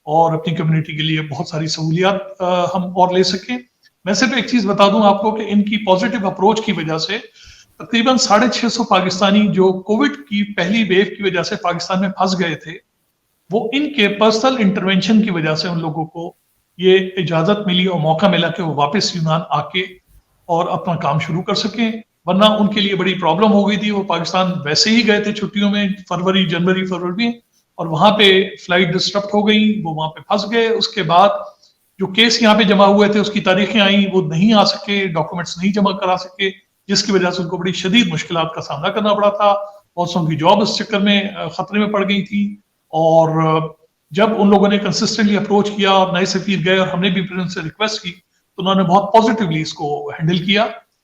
اور اپنی کمیونٹی کے لیے بہت ساری سہولیات ہم اور لے سکیں۔ میں صرف ایک چیز بتا دوں آپ کو کہ ان کی پازیٹیو اپروچ کی وجہ سے تقریباً 650 پاکستانی جو کووڈ کی پہلی ویو کی وجہ سے پاکستان میں پھنس گئے تھے، وہ ان کے پرسنل انٹرونشن کی وجہ سے ان لوگوں کو یہ اجازت ملی اور موقع ملا کہ وہ واپس یونان آ کے اور اپنا کام شروع کر سکیں، ورنہ ان کے لیے بڑی پرابلم ہو گئی تھی۔ وہ پاکستان ویسے ہی گئے تھے چھٹیوں میں جنوری فروری میں، اور وہاں پہ فلائٹ ڈسٹرپٹ ہو گئی، وہ وہاں پہ پھنس گئے۔ اس کے بعد جو کیس یہاں پہ جمع ہوئے تھے اس کی تاریخیں آئیں، وہ نہیں آ سکے، ڈاکومنٹس نہیں جمع کرا سکے، جس کی وجہ سے ان کو بڑی شدید مشکلات کا سامنا کرنا پڑا تھا۔ بہت سو کی جاب اس چکر میں خطرے میں پڑ گئی تھی، اور جب ان لوگوں نے کنسسٹنٹلی اپروچ کیا اور نئے سفیر گئے اور ہم نے بھی پھر ان سے ریکویسٹ کی تو انہوں نے بہت پازیٹیولی اس کو ہینڈل کیا،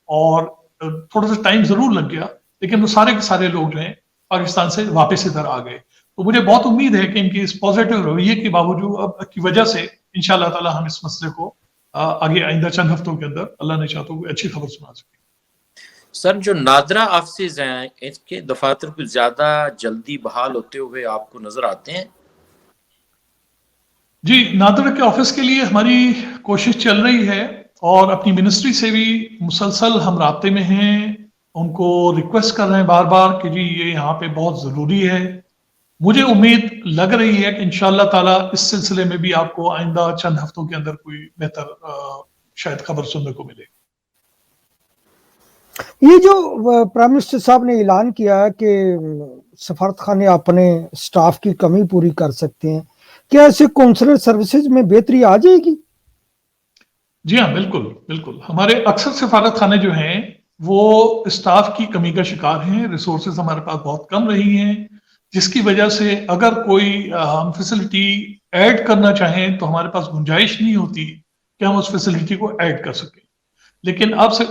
اور تھوڑا سا ٹائم ضرور لگ گیا لیکن وہ سارے کے سارے لوگ جو ہیں پاکستان سے واپس ادھر آ گئے۔ تو مجھے بہت امید ہے کہ ان کی اس پازیٹیو رویے کے باوجود کی وجہ سے انشاءاللہ تعالی ہم اس مسئلے کو آگے آئندہ چند ہفتوں کے اندر اللہ نے چاہا تو کوئی اچھی خبر سنا سکیں۔
سر، جو نادرا آفسز ہیں اس کے دفاتر کچھ زیادہ جلدی بحال ہوتے ہوئے آپ کو نظر آتے ہیں؟
جی، نادرا کے آفس کے لیے ہماری کوشش چل رہی ہے، اور اپنی منسٹری سے بھی مسلسل ہم رابطے میں ہیں، ان کو ریکویسٹ کر رہے ہیں بار بار کہ جی یہ یہاں پہ بہت ضروری ہے۔ مجھے امید لگ رہی ہے کہ انشاءاللہ تعالی اس سلسلے میں بھی آپ کو آئندہ چند ہفتوں کے اندر کوئی بہتر شاید خبر سننے کو ملے۔
یہ جو پرائم منسٹر صاحب نے اعلان کیا ہے کہ سفارت خانے اپنے سٹاف کی کمی پوری کر سکتے ہیں، کیا ایسے کونسلر سروسز میں بہتری آ جائے گی؟
جی ہاں، بالکل بالکل۔ ہمارے اکثر سفارت خانے جو ہیں وہ اسٹاف کی کمی کا شکار ہیں، ریسورسز ہمارے پاس بہت کم رہی ہیں، جس کی وجہ سے اگر کوئی ہم فیسلٹی ایڈ کرنا چاہیں تو ہمارے پاس گنجائش نہیں ہوتی کہ ہم اس فیسلٹی کو ایڈ کر سکیں۔ لیکن اب سے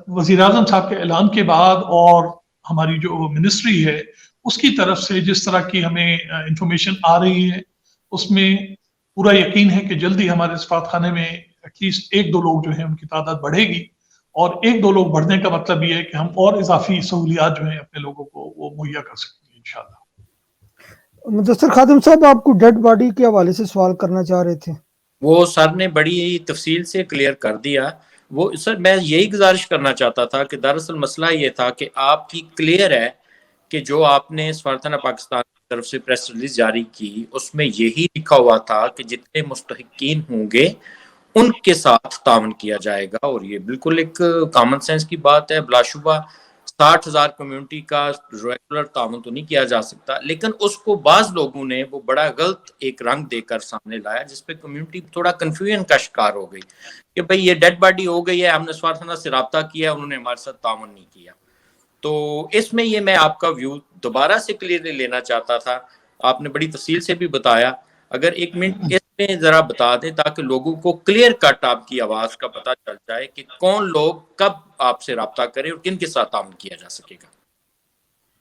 وزیر اعظم صاحب کے اعلان کے بعد اور ہماری جو منسٹری ہے اس کی طرف سے جس طرح کی ہمیں انفارمیشن آ رہی ہے، اس میں پورا یقین ہے کہ جلدی ہمارے سفارت خانے میں ایٹ لیسٹ 1-2 لوگ جو ہیں ان کی تعداد بڑھے گی، اور 1-2 لوگ بڑھنے کا مطلب یہ ہے کہ ہم اور اضافی سہولیات جو ہیں اپنے لوگوں کو وہ مہیا کر سکیں گے انشاءاللہ۔
مدثر خادم صاحب، آپ کو ڈیڈ باڈی کے حوالے سے سوال کرنا چاہ رہے تھے۔
وہ سر نے بڑی تفصیل سے کلیئر کر دیا۔ وہ سر میں یہی گزارش کرنا چاہتا تھا کہ دراصل مسئلہ یہ تھا کہ آپ کی کلیئر ہے کہ جو آپ نے سفارتخانہ پاکستان کی طرف سے پریس ریلیز جاری کی اس میں یہی لکھا ہوا تھا کہ جتنے مستحقین ہوں گے ان کے ساتھ تعاون کیا جائے گا، اور یہ بالکل ایک کامن سینس کی بات ہے۔ بلا شبہ 60,000 کمیونٹی کا ریگولر تعاون تو نہیں کیا جا سکتا، لیکن اس کو بعض لوگوں نے وہ بڑا غلط ایک رنگ دے کر سامنے لایا جس پہ کمیونٹی تھوڑا کنفیوژن کا شکار ہو گئی کہ بھئی یہ ڈیڈ باڈی ہو گئی ہے، ہم نے سفارتخانہ سے رابطہ کیا، انہوں نے ہمارے ساتھ تعاون نہیں کیا۔ تو اس میں یہ میں آپ کا ویو دوبارہ سے کلیئرلی لینا چاہتا تھا۔ آپ نے بڑی تفصیل سے بھی بتایا، اگر 1 منٹ اس میں ذرا بتا دیں تاکہ لوگوں کو کلیئر کٹ آپ کی آواز کا پتہ چل جائے کہ کون لوگ کب آپ سے رابطہ کریں اور کن کے ساتھ تعاون کیا جا سکے گا۔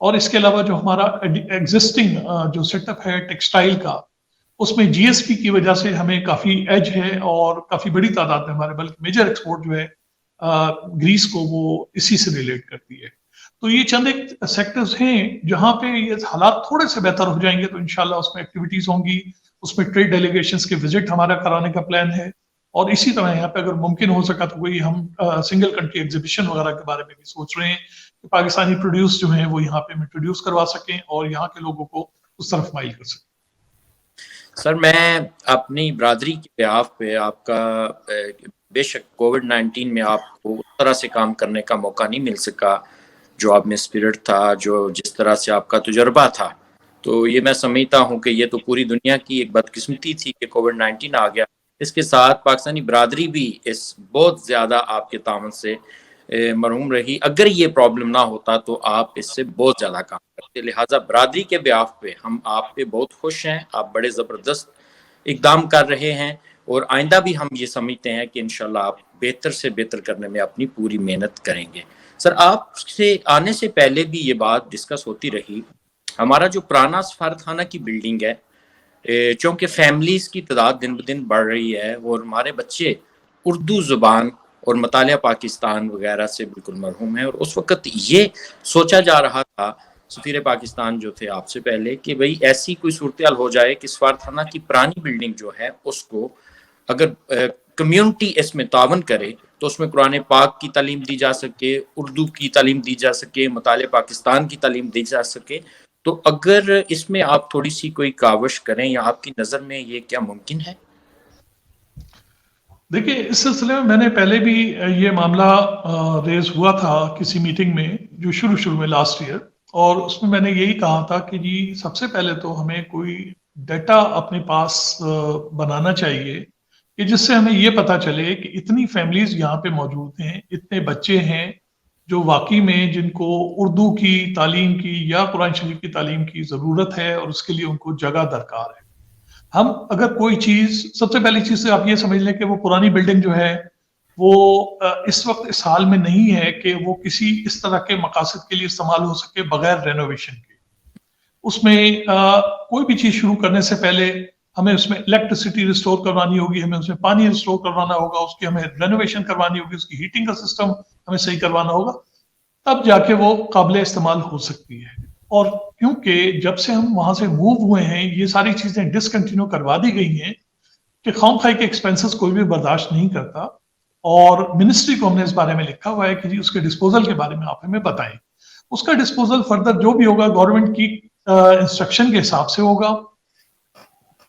اور اس کے علاوہ جو ہمارا ایگزسٹنگ جو سیٹ اپ ہے ٹیکسٹائل کا، اس میں جی ایس پی کی وجہ سے ہمیں کافی ایج ہے، اور کافی بڑی تعداد میں ہمارے بلکہ میجر ایکسپورٹ جو ہے گریس کو وہ اسی سے ریلیٹ کرتی ہے. تو یہ چند ایک سیکٹرز ہیں جہاں پہ یہ حالات تھوڑے سے بہتر ہو جائیں گے تو انشاءاللہ اس میں ایکٹیویٹیز ہوں گی، اس میں ٹریڈ ڈیلیگیشنز کے وزٹ ہمارا کرانے کا پلان ہے، اور اسی طرح یہاں پہ اگر ممکن ہو سکا تو کوئی ہم سنگل کنٹری ایگزیبیشن وغیرہ کے بارے میں بھی سوچ رہے ہیں کہ پاکستانی پروڈیوس جو ہیں وہ یہاں پہ ہم انٹروڈیوس کروا سکیں اور یہاں کے لوگوں کو اس طرف مائل کر سکیں.
سر میں اپنی برادری کے بیاف پہ آپ کا بے شک کووڈ-19 میں آپ کو اس طرح سے کام کرنے کا موقع نہیں مل سکا جو آپ میں اسپرٹ تھا، جو جس طرح سے آپ کا تجربہ تھا، تو یہ میں سمجھتا ہوں کہ یہ تو پوری دنیا کی ایک بدقسمتی تھی کہ کووڈ-19 آ گیا. اس کے ساتھ پاکستانی برادری بھی اس بہت زیادہ آپ کے تعاون سے مرحوم رہی. اگر یہ پرابلم نہ ہوتا تو آپ اس سے بہت زیادہ کام کرتے. لہٰذا برادری کے بیاف پہ ہم آپ پہ بہت خوش ہیں، آپ بڑے زبردست اقدام کر رہے ہیں، اور آئندہ بھی ہم یہ سمجھتے ہیں کہ انشاءاللہ آپ بہتر سے بہتر کرنے میں اپنی پوری محنت کریں گے. سر آپ سے آنے سے پہلے بھی یہ بات ڈسکس ہوتی رہی، ہمارا جو پرانا سفارتخانہ کی بلڈنگ ہے، چونکہ فیملیز کی تعداد دن بدن بڑھ رہی ہے اور ہمارے بچے اردو زبان اور مطالعہ پاکستان وغیرہ سے بالکل محروم ہیں، اور اس وقت یہ سوچا جا رہا تھا سفیر پاکستان جو تھے آپ سے پہلے کہ بھئی ایسی کوئی صورتحال ہو جائے کہ سفارتخانہ کی پرانی بلڈنگ جو ہے اس کو اگر کمیونٹی اس میں تعاون کرے تو اس میں قرآن پاک کی تعلیم دی جا سکے، اردو کی تعلیم دی جا سکے، مطالعہ پاکستان کی تعلیم دی جا سکے. تو اگر اس میں آپ تھوڑی سی کوئی کاوش کریں یا آپ کی نظر میں یہ کیا ممکن ہے؟
دیکھیں اس سلسلے میں نے پہلے بھی یہ معاملہ ریز ہوا تھا کسی میٹنگ میں جو شروع میں لاسٹ ایئر، اور اس میں نے یہی کہا تھا کہ جی سب سے پہلے تو ہمیں کوئی ڈیٹا اپنے پاس بنانا چاہیے کہ جس سے ہمیں یہ پتا چلے کہ اتنی فیملیز یہاں پہ موجود ہیں، اتنے بچے ہیں جو واقعی میں جن کو اردو کی تعلیم کی یا قرآن شریف کی تعلیم کی ضرورت ہے اور اس کے لیے ان کو جگہ درکار ہے. ہم اگر کوئی چیز، سب سے پہلی چیز سے آپ یہ سمجھ لیں کہ وہ پرانی بلڈنگ جو ہے وہ اس وقت اس حال میں نہیں ہے کہ وہ کسی اس طرح کے مقاصد کے لیے استعمال ہو سکے بغیر رینوویشن کے. اس میں کوئی بھی چیز شروع کرنے سے پہلے ہمیں اس میں الیکٹریسٹی ریسٹور کروانی ہوگی، ہمیں اس میں پانی ریسٹور کروانا ہوگا، اس کی ہمیں رینوویشن کروانی ہوگی، اس کی ہیٹنگ کا سسٹم ہمیں صحیح کروانا ہوگا، تب جا کے وہ قابل استعمال ہو سکتی ہے. اور کیونکہ جب سے ہم وہاں سے موو ہوئے ہیں یہ ساری چیزیں ڈسکنٹینیو کروا دی گئی ہیں کہ خام خائی کے ایکسپینسز کوئی بھی برداشت نہیں کرتا، اور منسٹری کو ہم نے اس بارے میں لکھا ہوا ہے کہ جی اس کے ڈسپوزل کے بارے میں آپ ہمیں بتائیں. اس کا ڈسپوزل فردر جو بھی ہوگا گورنمنٹ کی انسٹرکشن کے حساب سے ہوگا.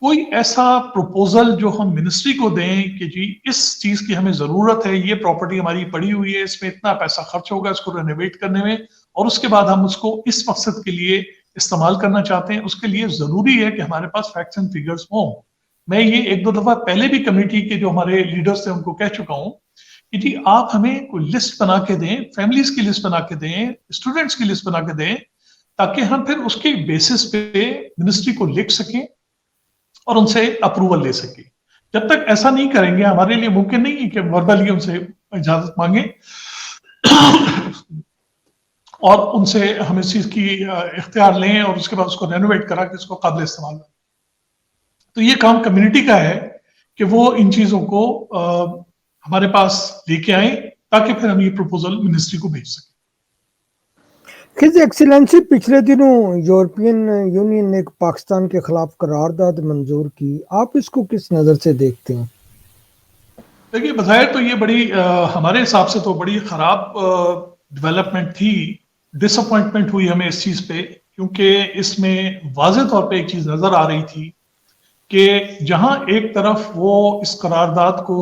کوئی ایسا پروپوزل جو ہم منسٹری کو دیں کہ جی اس چیز کی ہمیں ضرورت ہے، یہ پراپرٹی ہماری پڑی ہوئی ہے، اس میں اتنا پیسہ خرچ ہوگا اس کو رینوویٹ کرنے میں، اور اس کے بعد ہم اس کو اس مقصد کے لیے استعمال کرنا چاہتے ہیں، اس کے لیے ضروری ہے کہ ہمارے پاس فیکٹس اینڈ فیگرز ہوں. میں یہ ایک دو دفعہ پہلے بھی کمیٹی کے جو ہمارے لیڈرز تھے ان کو کہہ چکا ہوں کہ جی آپ ہمیں کوئی لسٹ بنا کے دیں، فیملیز کی لسٹ بنا کے دیں، اسٹوڈنٹس کی لسٹ بنا کے دیں، تاکہ ہم پھر اس کے بیسس پہ منسٹری کو لکھ سکیں اور ان سے اپروول لے سکیں. جب تک ایسا نہیں کریں گے ہمارے لیے ممکن نہیں ہے کہ وربلی ان سے اجازت مانگیں اور ان سے ہم اس چیز کی اختیار لیں اور اس کے بعد اس کو رینوویٹ کرا کہ اس کو قابل استعمال بنے. تو یہ کام کمیونٹی کا ہے کہ وہ ان چیزوں کو ہمارے پاس لے کے آئیں تاکہ پھر ہم یہ پروپوزل منسٹری کو بھیج سکیں.
ہز ایکسیلنسی پچھلے دنوں یورپین یونین نے پاکستان کے خلاف قرارداد منظور کی، آپ اس کو کس نظر سے دیکھتے ہیں؟
دیکھیے بظاہر تو یہ بڑی ہمارے حساب سے تو بڑی خراب ڈیولپمنٹ تھی، ڈس اپوائنٹمنٹ ہوئی ہمیں اس چیز پہ، کیونکہ اس میں واضح طور پہ ایک چیز نظر آ رہی تھی کہ جہاں ایک طرف وہ اس قرارداد کو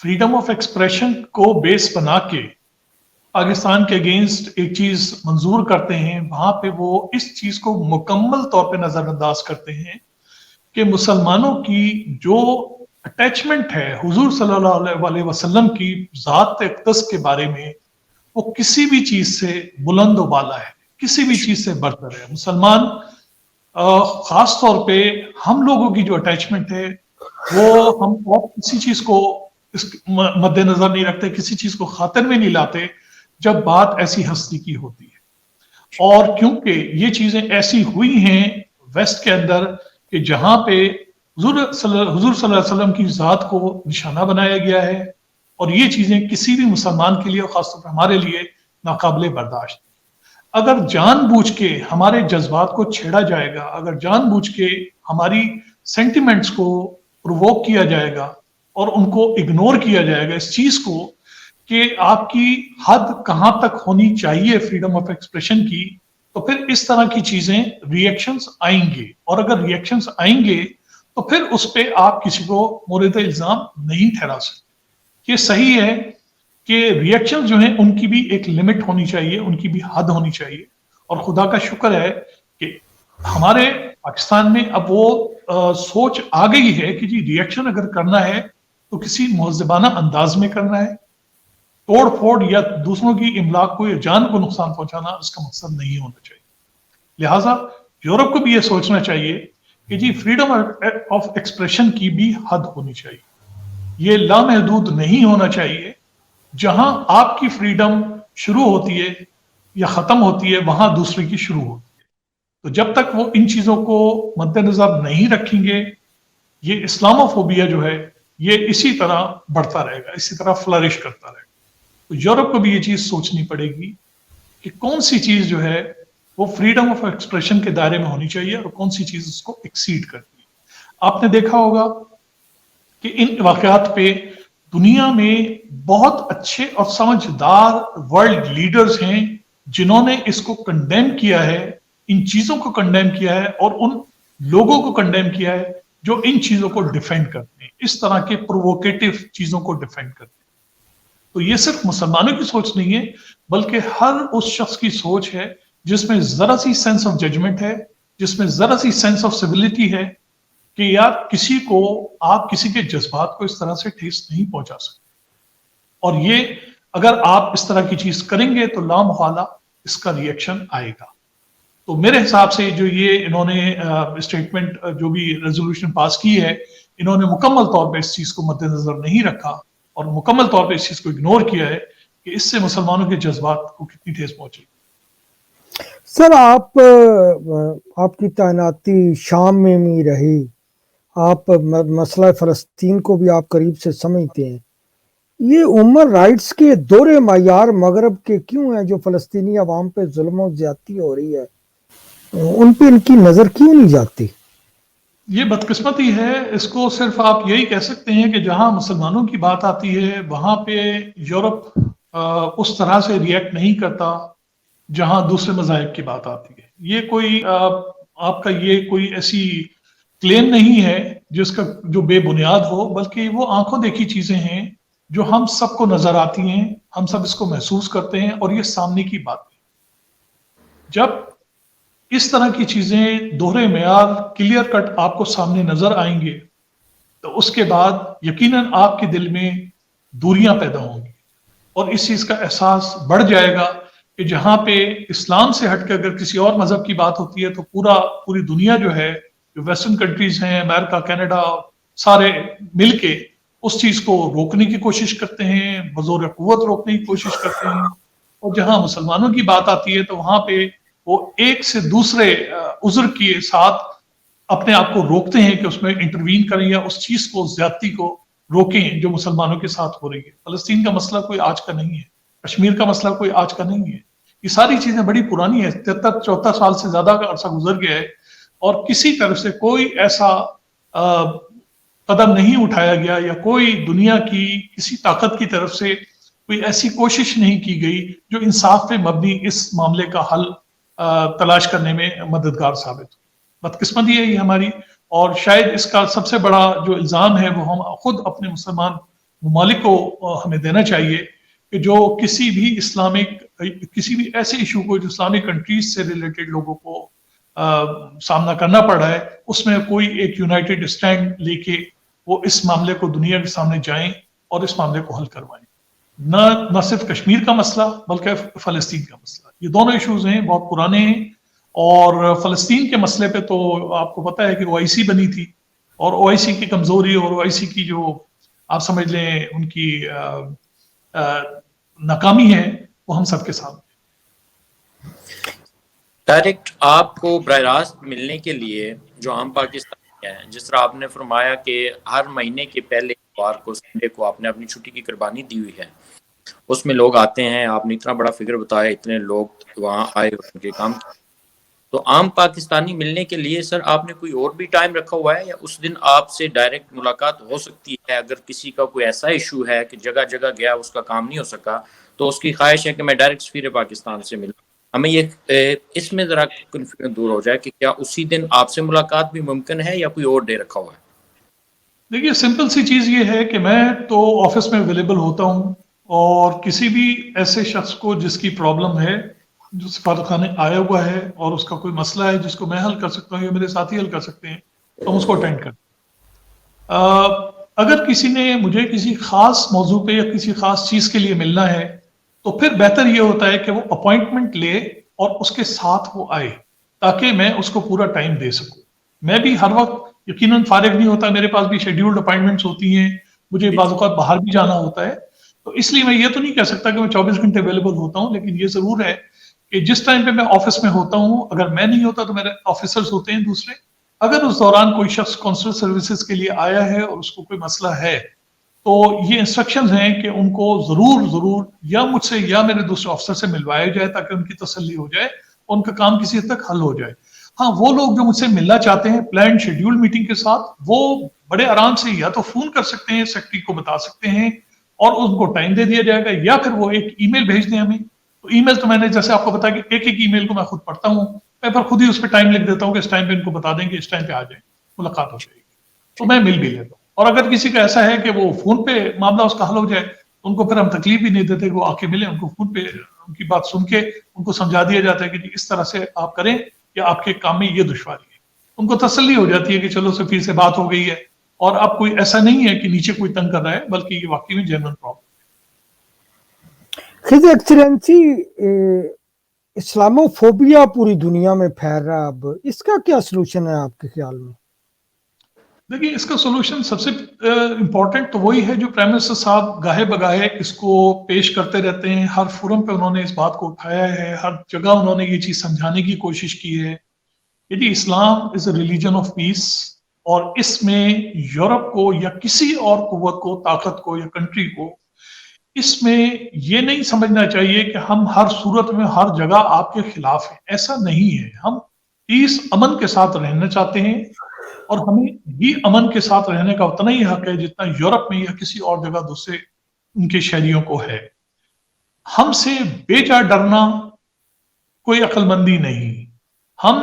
فریڈم آف ایکسپریشن کو بیس بنا کے پاکستان کے اگینسٹ ایک چیز منظور کرتے ہیں، وہاں پہ وہ اس چیز کو مکمل طور پہ نظر انداز کرتے ہیں کہ مسلمانوں کی جو اٹیچمنٹ ہے حضور صلی اللہ علیہ وسلم کی ذات اقدس کے بارے میں، وہ کسی بھی چیز سے بلند و بالا ہے، کسی بھی چیز سے برتر ہے. مسلمان خاص طور پہ ہم لوگوں کی جو اٹیچمنٹ ہے وہ ہم کسی چیز کو مد نظر نہیں رکھتے، کسی چیز کو خاطر میں نہیں لاتے جب بات ایسی ہستی کی ہوتی ہے. اور کیونکہ یہ چیزیں ایسی ہوئی ہیں ویسٹ کے اندر کہ جہاں پہ حضور صلی اللہ علیہ وسلم کی ذات کو نشانہ بنایا گیا ہے، اور یہ چیزیں کسی بھی مسلمان کے لیے، خاص طور پر ہمارے لیے، ناقابل برداشت. اگر جان بوجھ کے ہمارے جذبات کو چھیڑا جائے گا، اگر جان بوجھ کے ہماری سینٹیمنٹس کو پرووک کیا جائے گا اور ان کو اگنور کیا جائے گا، اس چیز کو کہ آپ کی حد کہاں تک ہونی چاہیے فریڈم آف ایکسپریشن کی، تو پھر اس طرح کی چیزیں ریئیکشنز آئیں گے. اور اگر ریئیکشنز آئیں گے تو پھر اس پہ آپ کسی کو مورد الزام نہیں ٹھہرا سکتے. یہ صحیح ہے کہ ریئیکشن جو ہیں ان کی بھی ایک لمٹ ہونی چاہیے، ان کی بھی حد ہونی چاہیے. اور خدا کا شکر ہے کہ ہمارے پاکستان میں اب وہ سوچ آ گئی ہے کہ جی ریئیکشن اگر کرنا ہے تو کسی مہذبانہ انداز میں کرنا ہے. توڑ پھوڑ یا دوسروں کی املاک کو یا جان کو نقصان پہنچانا اس کا مقصد نہیں ہونا چاہیے. لہٰذا یورپ کو بھی یہ سوچنا چاہیے کہ جی فریڈم آف ایکسپریشن کی بھی حد ہونی چاہیے. یہ لامحدود نہیں ہونا چاہیے. جہاں آپ کی فریڈم شروع ہوتی ہے یا ختم ہوتی ہے وہاں دوسرے کی شروع ہوتی ہے. تو جب تک وہ ان چیزوں کو مد نظر نہیں رکھیں گے، یہ اسلاموفوبیا جو ہے یہ اسی طرح بڑھتا رہے گا، اسی طرح فلرش کرتا رہے گا. تو یورپ کو بھی یہ چیز سوچنی پڑے گی کہ کون سی چیز جو ہے وہ فریڈم آف ایکسپریشن کے دائرے میں ہونی چاہیے اور کون سی چیز اس کو ایکسیڈ کرتی ہے. آپ نے دیکھا ہوگا کہ ان واقعات پہ دنیا میں بہت اچھے اور سمجھدار ورلڈ لیڈرز ہیں جنہوں نے اس کو کنڈیم کیا ہے، ان چیزوں کو کنڈیم کیا ہے، اور ان لوگوں کو کنڈیم کیا ہے جو ان چیزوں کو ڈیفینڈ کرتے ہیں، اس طرح کے پرووکیٹو چیزوں کو ڈیفینڈ کرتے ہیں. تو یہ صرف مسلمانوں کی سوچ نہیں ہے بلکہ ہر اس شخص کی سوچ ہے جس میں ذرا سی سینس آف ججمنٹ ہے، جس میں ذرا سی سینس آف سویلٹی ہے کہ یار کسی کو آپ کسی کے جذبات کو اس طرح سے ٹھیس نہیں پہنچا سکتے. اور یہ اگر آپ اس طرح کی چیز کریں گے تو لامحالہ اس کا ریئیکشن آئے گا. تو میرے حساب سے جو یہ انہوں نے اسٹیٹمنٹ جو بھی ریزولوشن پاس کی ہے، انہوں نے مکمل طور پہ اس چیز کو مد نظر نہیں رکھا اور مکمل طور پہ اس چیز کو اگنور کیا ہے کہ اس سے مسلمانوں کے جذبات کو کتنی ٹھیس پہنچے.
سر آپ کی تعیناتی شام میں بھی رہی، آپ مسئلہ فلسطین کو بھی آپ قریب سے سمجھتے ہیں. یہ ہیومن رائٹس کے دورے معیار مغرب کے کیوں ہیں جو فلسطینی عوام پہ ظلم و زیادتی ہو رہی ہے، ان پہ ان کی نظر کیوں نہیں جاتی؟
یہ بدقسمتی ہے. اس کو صرف آپ یہی کہہ سکتے ہیں کہ جہاں مسلمانوں کی بات آتی ہے وہاں پہ یورپ اس طرح سے ریئیکٹ نہیں کرتا جہاں دوسرے مذاہب کی بات آتی ہے. یہ کوئی آپ کا یہ کوئی ایسی کلیم نہیں ہے جس کا جو بے بنیاد ہو، بلکہ وہ آنکھوں دیکھی چیزیں ہیں جو ہم سب کو نظر آتی ہیں، ہم سب اس کو محسوس کرتے ہیں، اور یہ سامنے کی بات ہے. جب اس طرح کی چیزیں دوہرے معیار کلیئر کٹ آپ کو سامنے نظر آئیں گے تو اس کے بعد یقیناً آپ کے دل میں دوریاں پیدا ہوں گی اور اس چیز کا احساس بڑھ جائے گا کہ جہاں پہ اسلام سے ہٹ کے اگر کسی اور مذہب کی بات ہوتی ہے تو پوری دنیا جو ہے، جو ویسٹرن کنٹریز ہیں، امریکہ، کینیڈا، سارے مل کے اس چیز کو روکنے کی کوشش کرتے ہیں، بزور قوت روکنے کی کوشش کرتے ہیں. اور جہاں مسلمانوں کی بات آتی ہے تو وہاں پہ وہ ایک سے دوسرے عذر کے ساتھ اپنے آپ کو روکتے ہیں کہ اس میں انٹروین کریں یا اس چیز کو، زیادتی کو روکیں جو مسلمانوں کے ساتھ ہو رہی ہے. فلسطین کا مسئلہ کوئی آج کا نہیں ہے، کشمیر کا مسئلہ کوئی آج کا نہیں ہے. یہ ساری چیزیں بڑی پرانی ہیں، 73-74 سال سے زیادہ کا عرصہ گزر گیا ہے، اور کسی طرف سے کوئی ایسا قدم نہیں اٹھایا گیا یا کوئی دنیا کی کسی طاقت کی طرف سے کوئی ایسی کوشش نہیں کی گئی جو انصاف پہ مبنی اس معاملے کا حل تلاش کرنے میں مددگار ثابت ہو. بدقسمتی ہے یہ ہماری، اور شاید اس کا سب سے بڑا جو الزام ہے وہ ہم خود اپنے مسلمان ممالک کو ہمیں دینا چاہیے کہ جو کسی بھی ایسے ایشو کو جو اسلامک کنٹریز سے ریلیٹڈ لوگوں کو سامنا کرنا پڑ رہا ہے، اس میں کوئی ایک یونائٹڈ اسٹینڈ لے کے وہ اس معاملے کو دنیا کے سامنے جائیں اور اس معاملے کو حل کروائیں. نہ صرف کشمیر کا مسئلہ بلکہ فلسطین کا مسئلہ، یہ دونوں ایشوز ہیں، بہت پرانے ہیں. اور فلسطین کے مسئلے پہ تو آپ کو پتہ ہے کہ OIC بنی تھی، اور OIC کی کمزوری اور OIC کی جو آپ سمجھ لیں ان کی ناکامی ہے وہ ہم سب کے سامنے.
ڈائریکٹ آپ کو براہ راست ملنے کے لیے جو عام پاکستانی ہیں، جس طرح آپ نے فرمایا کہ ہر مہینے کے پہلے اتوار کو سنڈے کو آپ نے اپنی چھٹی کی قربانی دی ہوئی ہے، اس میں لوگ آتے ہیں، آپ نے اتنا بڑا فگر بتایا، اتنے لوگ وہاں آئے اور ان کے کام کیے. تو عام پاکستانی ملنے کے لیے سر آپ نے کوئی اور بھی ٹائم رکھا ہوا ہے، یا اس دن آپ سے ڈائریکٹ ملاقات ہو سکتی ہے؟ اگر کسی کا کوئی ایسا ایشو ہے کہ جگہ جگہ گیا اس کا کام نہیں ہو سکا، تو اس کی خواہش ہے کہ میں ڈائریکٹ سفیر پاکستان سے ملوں. ہمیں یہ اس میں ذرا کنفیوژن دور ہو جائے کہ کیا اسی دن آپ سے ملاقات بھی ممکن ہے یا کوئی اور ڈے رکھا ہوا ہے؟
دیکھیے سمپل سی چیز یہ ہے کہ میں تو آفس میں اویلیبل ہوتا ہوں، اور کسی بھی ایسے شخص کو جس کی پرابلم ہے، جو سفارت خانے آیا ہوا ہے اور اس کا کوئی مسئلہ ہے جس کو میں حل کر سکتا ہوں یا میرے ساتھی حل کر سکتے ہیں، تو ہم اس کو اٹینڈ کریں. اگر کسی نے مجھے کسی خاص موضوع پہ یا کسی خاص چیز کے لیے ملنا ہے، تو پھر بہتر یہ ہوتا ہے کہ وہ اپوائنٹمنٹ لے اور اس کے ساتھ وہ آئے، تاکہ میں اس کو پورا ٹائم دے سکوں. میں بھی ہر وقت یقیناً فارغ نہیں ہوتا، میرے پاس بھی شیڈیولڈ اپوائنٹمنٹس ہوتی ہیں، مجھے بعض اوقات باہر بھی جانا ہوتا ہے. تو اس لیے میں یہ تو نہیں کہہ سکتا کہ میں 24 گھنٹے اویلیبل ہوتا ہوں، لیکن یہ ضرور ہے کہ جس ٹائم پہ میں آفس میں ہوتا ہوں، اگر میں نہیں ہوتا تو میرے آفیسرز ہوتے ہیں دوسرے. اگر اس دوران کوئی شخص کونسلر سروسز کے لیے آیا ہے اور اس کو کوئی مسئلہ ہے، تو یہ انسٹرکشنز ہیں کہ ان کو ضرور یا مجھ سے یا میرے دوسرے آفیسر سے ملوایا جائے، تاکہ ان کی تسلی ہو جائے اور ان کا کام کسی حد تک حل ہو جائے. ہاں، وہ لوگ جو مجھ سے ملنا چاہتے ہیں پلان شیڈیول میٹنگ کے ساتھ، وہ بڑے آرام سے یا تو فون کر سکتے ہیں، سیکرٹری کو بتا سکتے ہیں اور ان کو ٹائم دے دیا جائے گا، یا پھر وہ ایک ای میل بھیج دیں ہمیں. تو ای میل تو میں نے جیسے آپ کو بتایا کہ ایک ای میل کو میں خود پڑھتا ہوں، میں پر خود ہی اس پہ ٹائم لکھ دیتا ہوں کہ اس ٹائم پہ ان کو بتا دیں کہ اس ٹائم پہ آ جائیں، ملاقات ہو جائے گی. تو میں مل بھی لیتا ہوں. اور اگر کسی کا ایسا ہے کہ وہ فون پہ معاملہ اس کا حل ہو جائے، ان کو پھر ہم تکلیف بھی نہیں دیتے کہ وہ آ کے ملیں. ان کو فون پہ ان کی بات سن کے ان کو سمجھا دیا جاتا ہے کہ جی اس طرح سے آپ کریں، یا آپ کے کام میں یہ دشواری ہے. ان کو تسلی ہو جاتی ہے کہ چلو سفیر سے بات ہو گئی ہے، اور اب کوئی ایسا نہیں ہے کہ نیچے کوئی تنگ کر رہا ہے، بلکہ یہ واقعی میں general problem.
His Excellency, Islamophobia پوری دنیا میں پھیل رہا ہے، اب اس کا کیا سلوشن ہے آپ کے خیال میں؟
دیکھیے اس کا سولوشن سب سے امپورٹنٹ تو وہی ہے جو پرائم منسٹر صاحب گاہے بگاہے اس کو پیش کرتے رہتے ہیں. ہر فورم پہ انہوں نے اس بات کو اٹھایا ہے، ہر جگہ انہوں نے یہ چیز سمجھانے کی کوشش کی ہے کہ جی اسلام از اے ریلیجن آف پیس، اور اس میں یورپ کو یا کسی اور قوت کو، طاقت کو یا کنٹری کو اس میں یہ نہیں سمجھنا چاہیے کہ ہم ہر صورت میں ہر جگہ آپ کے خلاف ہیں. ایسا نہیں ہے. ہم پیس، امن کے ساتھ رہنا چاہتے ہیں، اور ہمیں بھی امن کے ساتھ رہنے کا اتنا ہی حق ہے جتنا یورپ میں یا کسی اور جگہ دوسرے ان کے شہریوں کو ہے. ہم سے بے جا ڈرنا کوئی عقل مندی نہیں. ہم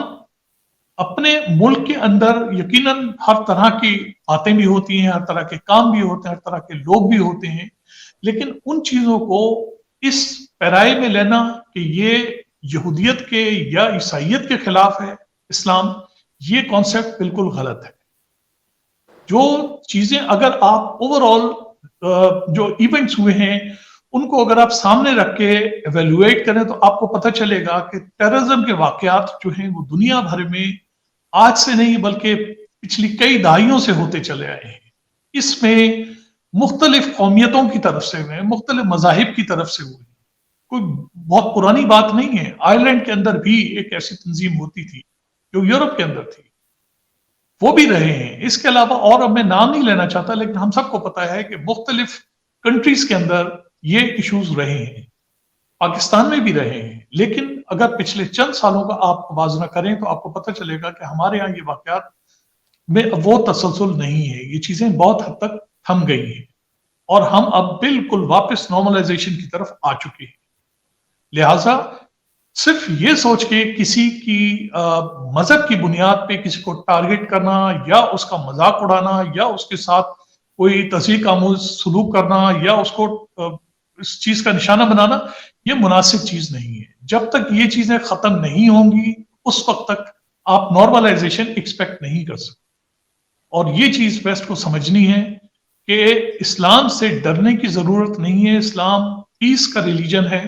اپنے ملک کے اندر یقیناً ہر طرح کی باتیں بھی ہوتی ہیں، ہر طرح کے کام بھی ہوتے ہیں، ہر طرح کے لوگ بھی ہوتے ہیں، لیکن ان چیزوں کو اس پیرائے میں لینا کہ یہ یہودیت کے یا عیسائیت کے خلاف ہے اسلام، یہ کانسیپٹ بالکل غلط ہے. جو چیزیں اگر آپ اوور آل جو ایونٹس ہوئے ہیں ان کو اگر آپ سامنے رکھ کے ایویلویٹ کریں، تو آپ کو پتہ چلے گا کہ ٹیررزم کے واقعات جو ہیں وہ دنیا بھر میں آج سے نہیں بلکہ پچھلی کئی دہائیوں سے ہوتے چلے آئے ہیں. اس میں مختلف قومیتوں کی طرف سے ہوئے، مختلف مذاہب کی طرف سے ہوئے. کوئی بہت پرانی بات نہیں ہے. آئرلینڈ کے اندر بھی ایک ایسی تنظیم ہوتی تھی جو یورپ کے اندر تھی، وہ بھی رہے ہیں. اس کے علاوہ اور اب میں نام نہیں لینا چاہتا، لیکن ہم سب کو پتا ہے کہ مختلف کنٹریز کے اندر یہ ایشوز رہے ہیں، پاکستان میں بھی رہے ہیں. لیکن اگر پچھلے چند سالوں کا آپ موازنہ کریں تو آپ کو پتہ چلے گا کہ ہمارے ہاں یہ واقعات میں وہ تسلسل نہیں ہے. یہ چیزیں بہت حد تک تھم گئی ہیں، اور ہم اب بالکل واپس نارملائزیشن کی طرف آ چکے ہیں. لہٰذا صرف یہ سوچ کے کسی کی مذہب کی بنیاد پہ کسی کو ٹارگٹ کرنا، یا اس کا مذاق اڑانا، یا اس کے ساتھ کوئی تضحیک آموز سلوک کرنا، یا اس کو اس چیز کا نشانہ بنانا، یہ مناسب چیز نہیں ہے. جب تک یہ چیزیں ختم نہیں ہوں گی اس وقت تک آپ نارملائزیشن ایکسپیکٹ نہیں کر سکتے. اور یہ چیز ویسٹ کو سمجھنی ہے کہ اسلام سے ڈرنے کی ضرورت نہیں ہے. اسلام پیس کا ریلیجن ہے.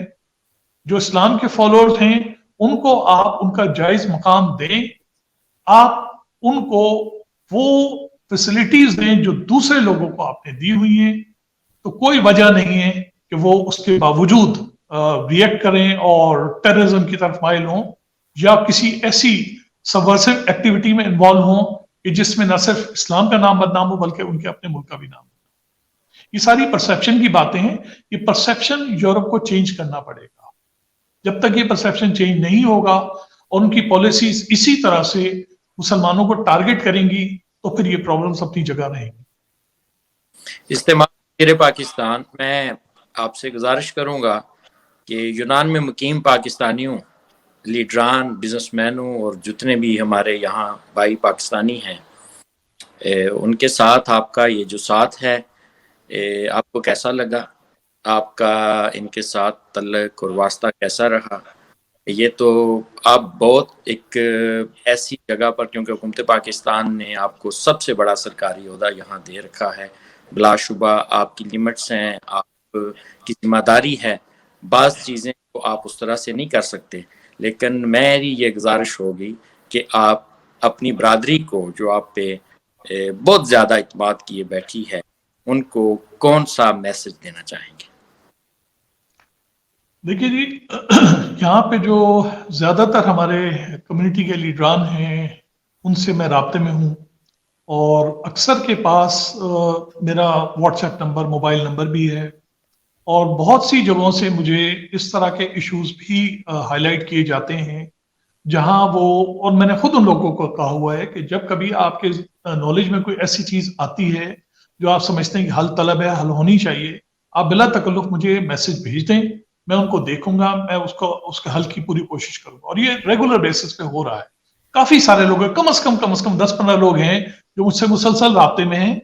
جو اسلام کے فالوورز ہیں ان کو آپ ان کا جائز مقام دیں، آپ ان کو وہ فیسلٹیز دیں جو دوسرے لوگوں کو آپ نے دی ہوئی ہیں. تو کوئی وجہ نہیں ہے کہ وہ اس کے باوجود ریئیکٹ کریں اور ٹیررزم کی طرف مائل ہوں. یا کسی ایسی سبورسو ایکٹیویٹی میں انوالو ہوں کہ جس میں نہ صرف اسلام کا نام بدنام ہو بلکہ ان کے اپنے ملک کا بھی نام ہو. یہ ساری پرسیپشن کی باتیں ہیں. یہ پرسیپشن یورپ کو چینج کرنا پڑے گا. جب تک یہ پرسیپشن چینج نہیں ہوگا اور ان کی پالیسیز اسی طرح سے مسلمانوں کو ٹارگٹ کریں گی تو پھر یہ پرابلمز اپنی جگہ رہیں گی.
استعمال پاکستان میں آپ سے گزارش کروں گا کہ یونان میں مقیم پاکستانیوں، لیڈران، بزنس مینوں اور جتنے بھی ہمارے یہاں بھائی پاکستانی ہیں، ان کے ساتھ آپ کا یہ جو ساتھ ہے آپ کو کیسا لگا؟ آپ کا ان کے ساتھ تعلق اور واسطہ کیسا رہا؟ یہ تو آپ بہت ایک ایسی جگہ پر، کیونکہ حکومت پاکستان نے آپ کو سب سے بڑا سرکاری عہدہ یہاں دے رکھا ہے، بلا شبہ آپ کی لمٹس ہیں، آپ کی ذمہ داری ہے، بعض چیزیں کو آپ اس طرح سے نہیں کر سکتے. لیکن میری یہ گزارش ہوگی کہ آپ اپنی برادری کو جو آپ پہ بہت زیادہ اعتماد کیے بیٹھی ہے، ان کو کون سا میسج دینا چاہیں گے؟
دیکھیے جی، یہاں پہ جو زیادہ تر ہمارے کمیونٹی کے لیڈران ہیں ان سے میں رابطے میں ہوں، اور اکثر کے پاس میرا what's app number, mobile number بھی ہے، اور بہت سی جگہوں سے مجھے اس طرح کے ایشوز بھی ہائی لائٹ کیے جاتے ہیں جہاں وہ، اور میں نے خود ان لوگوں کو کہا ہوا ہے کہ جب کبھی آپ کے نالج میں کوئی ایسی چیز آتی ہے جو آپ سمجھتے ہیں کہ حل طلب ہے، حل ہونی چاہیے، آپ بلا تکلف مجھے میسج بھیج دیں، میں ان کو دیکھوں گا، میں اس کے حل کی پوری کوشش کروں گا. اور یہ ریگولر بیسس پہ ہو رہا ہے. کافی سارے لوگ ہیں، کم از کم 10-15 لوگ ہیں جو مجھ سے مسلسل رابطے میں ہیں،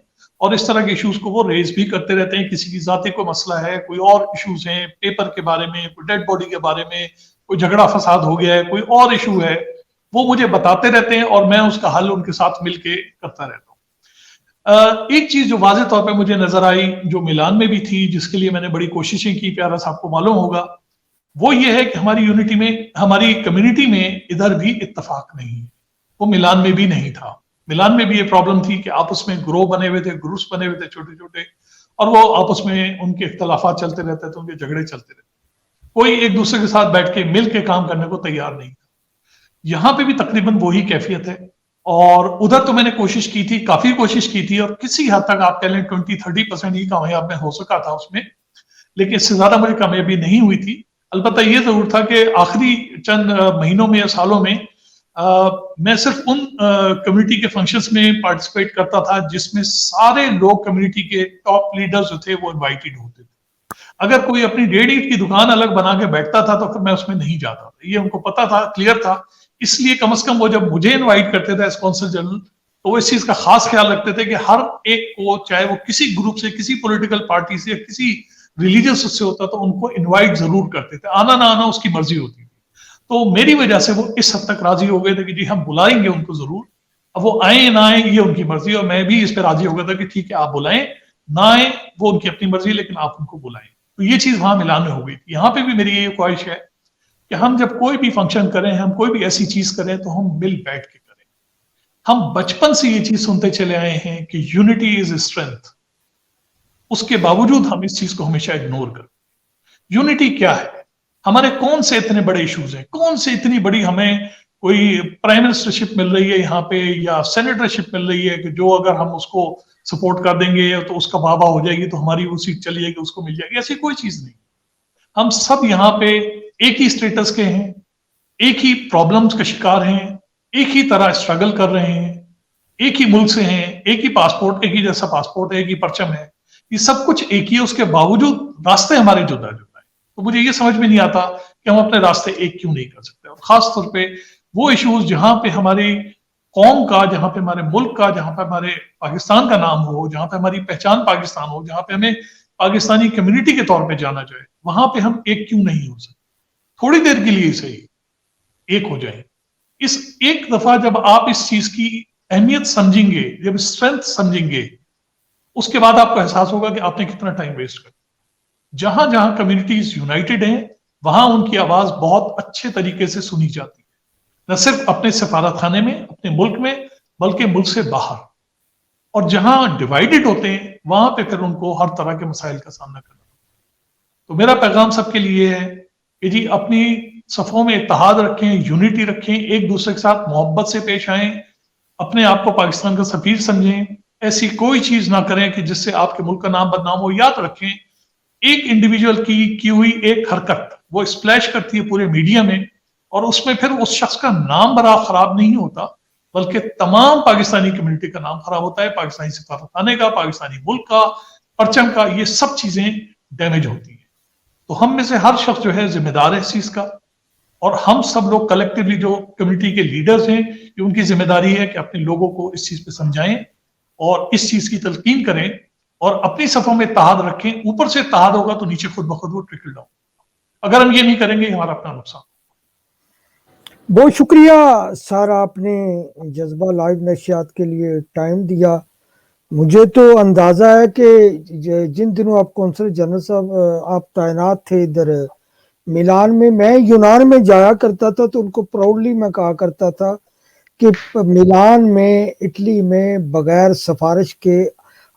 اور اس طرح کے ایشوز کو وہ ریز بھی کرتے رہتے ہیں. کسی کی ذاتی کوئی مسئلہ ہے، کوئی اور ایشوز ہیں پیپر کے بارے میں، کوئی ڈیڈ باڈی کے بارے میں، کوئی جھگڑا فساد ہو گیا ہے، کوئی اور ایشو ہے، وہ مجھے بتاتے رہتے ہیں اور میں اس کا حل ان کے ساتھ مل کے کرتا رہتا ہوں. ایک چیز جو واضح طور پہ مجھے نظر آئی، جو میلان میں بھی تھی، جس کے لیے میں نے بڑی کوششیں کی، پیارا صاحب کو معلوم ہوگا، وہ یہ ہے کہ ہماری یونٹی میں، ہماری کمیونٹی میں ادھر بھی اتفاق نہیں ہے. وہ میلان میں بھی نہیں تھا. میلان میں بھی یہ پرابلم تھی کہ آپس میں گروہ بنے ہوئے تھے، گروپس بنے ہوئے تھے چھوٹے چھوٹے، اور وہ آپس میں ان کے اختلافات چلتے رہتے تھے، ان کے جھگڑے چلتے رہتے، کوئی ایک دوسرے کے ساتھ بیٹھ کے مل کے کام کرنے کو تیار نہیں تھا. یہاں پہ بھی تقریباً وہی کیفیت ہے. اور ادھر تو میں نے کوشش کی تھی، کافی کوشش کی تھی، اور کسی حد تک آپ کہہ لیں 20-30% ہی کامیاب میں ہو سکا تھا اس میں، لیکن اس سے زیادہ مجھے کامیابی نہیں ہوئی تھی. البتہ یہ ضرور تھا کہ آخری چند مہینوں میں یا سالوں میں میں صرف ان کمیونٹی کے فنکشنز میں پارٹیسپیٹ کرتا تھا جس میں سارے لوگ کمیونٹی کے ٹاپ لیڈرز جو تھے وہ انوائٹڈ ہوتے تھے. اگر کوئی اپنی 1.5 اینٹ کی دکان الگ بنا کے بیٹھتا تھا تو پھر میں اس میں نہیں جاتا تھا. یہ ان کو پتا تھا، کلیئر تھا. اس لیے کم از کم وہ جب مجھے انوائٹ کرتے تھے ایز کونسل جنرل، تو وہ اس چیز کا خاص خیال رکھتے تھے کہ ہر ایک کو، چاہے وہ کسی گروپ سے، کسی پولیٹیکل پارٹی سے، کسی ریلیجس سے ہوتا، تو ان کو انوائٹ ضرور کرتے تھے. آنا نہ آنا اس کی مرضی ہوتی تھی. تو میری وجہ سے وہ اس حد تک راضی ہو گئے تھے کہ جی ہم بلائیں گے ان کو ضرور، اب وہ آئیں نہ آئیں یہ ان کی مرضی. اور میں بھی اس پہ راضی ہو گیا تھا کہ ٹھیک ہے، آپ بلائیں، نہ آئیں وہ ان کی اپنی مرضی، لیکن آپ ان کو بلائیں. تو یہ چیز وہاں میلان میں ہو گئی تھی. یہاں پہ بھی میری یہ خواہش ہے کہ ہم جب کوئی بھی فنکشن کریں، ہم کوئی بھی ایسی چیز کریں، تو ہم مل بیٹھ کے کریں. ہم بچپن سے یہ چیز سنتے چلے آئے ہیں کہ یونٹی از اسٹرینتھ. اس کے باوجود ہم اس چیز کو ہمیشہ اگنور کریں. یونٹی کیا ہے؟ ہمارے کون سے اتنے بڑے ایشوز ہیں، کون سے اتنی بڑی ہمیں کوئی پرائم منسٹرشپ مل رہی ہے یہاں پہ، یا سینیٹرشپ مل رہی ہے کہ جو اگر ہم اس کو سپورٹ کر دیں گے تو اس کا بابا ہو جائے گی، تو ہماری وہ سیٹ چلی جائے گی، اس کو مل جائے گی. ایسی کوئی چیز نہیں. ہم سب یہاں پہ ایک ہی اسٹیٹس کے ہیں، ایک ہی پرابلمز کا شکار ہیں، ایک ہی طرح اسٹرگل کر رہے ہیں، ایک ہی ملک سے ہیں، ایک ہی پاسپورٹ، ایک ہی جیسا پاسپورٹ ہے، ایک ہی پرچم ہے. یہ سب کچھ ایک ہی ہے، اس کے باوجود راستے ہمارے جدا جدا ہیں. تو مجھے یہ سمجھ میں نہیں آتا کہ ہم اپنے راستے ایک کیوں نہیں کر سکتے. اور خاص طور پہ وہ ایشوز جہاں پہ ہماری قوم کا، جہاں پہ ہمارے ملک کا، جہاں پہ ہمارے پاکستان کا نام ہو، جہاں پہ ہماری پہچان پاکستان ہو، جہاں پہ ہمیں پاکستانی کمیونٹی کے طور پہ جانا جائے، وہاں پہ ہم ایک کیوں نہیں ہو سکتے؟ تھوڑی دیر کے لیے صحیح ایک ہو جائیں. اس ایک دفعہ جب آپ اس چیز کی اہمیت سمجھیں گے، جب اسٹرینتھ سمجھیں گے، اس کے بعد آپ کو احساس ہوگا کہ آپ نے کتنا ٹائم ویسٹ کر. جہاں جہاں کمیونٹیز یونائٹڈ ہیں، وہاں ان کی آواز بہت اچھے طریقے سے سنی جاتی ہے، نہ صرف اپنے سفارت خانے میں، اپنے ملک میں، بلکہ ملک سے باہر. اور جہاں ڈیوائیڈڈ ہوتے ہیں، وہاں پہ پھر ان کو ہر طرح کے مسائل کا سامنا کرنا. تو میرا پیغام سب کے لیے ہے کہ جی اپنی صفوں میں اتحاد رکھیں, یونٹی رکھیں, ایک دوسرے کے ساتھ محبت سے پیش آئیں, اپنے آپ کو پاکستان کا سفیر سمجھیں, ایسی کوئی چیز نہ کریں کہ جس سے آپ کے ملک کا نام بدنام ہو. یاد رکھیں ایک انڈیویجول کی ہوئی ایک حرکت وہ اسپلیش کرتی ہے پورے میڈیا میں, اور اس میں پھر اس شخص کا نام برا خراب نہیں ہوتا بلکہ تمام پاکستانی کمیونٹی کا نام خراب ہوتا ہے, پاکستانی سفارتخانے کا, پاکستانی ملک کا, پرچم کا, یہ سب چیزیں ڈیمیج ہوتی ہیں. تو ہم میں سے ہر شخص جو ہے ذمہ دار ہے اس چیز کا, اور ہم سب لوگ کلیکٹیولی جو کمیونٹی کے لیڈرز ہیں یہ ان کی ذمہ داری ہے کہ اپنے لوگوں کو اس چیز پہ سمجھائیں اور اس چیز کی تلقین کریں اور اپنی صفوں میں اتحاد رکھیں. اوپر سے اتحاد ہوگا تو نیچے خود بخود وہ ٹرکل ڈاؤن. اگر ہم یہ نہیں کریں گے ہمارا اپنا نقصان.
بہت شکریہ سر, آپ نے جذبہ لائیو نشریات کے لیے ٹائم دیا. مجھے تو اندازہ ہے کہ جن دنوں آپ کونسل جنرل صاحب آپ تعینات تھے ادھر میلان میں یونان میں جایا کرتا تھا تو ان کو پراؤڈلی میں کہا کرتا تھا کہ میلان میں اٹلی میں بغیر سفارش کے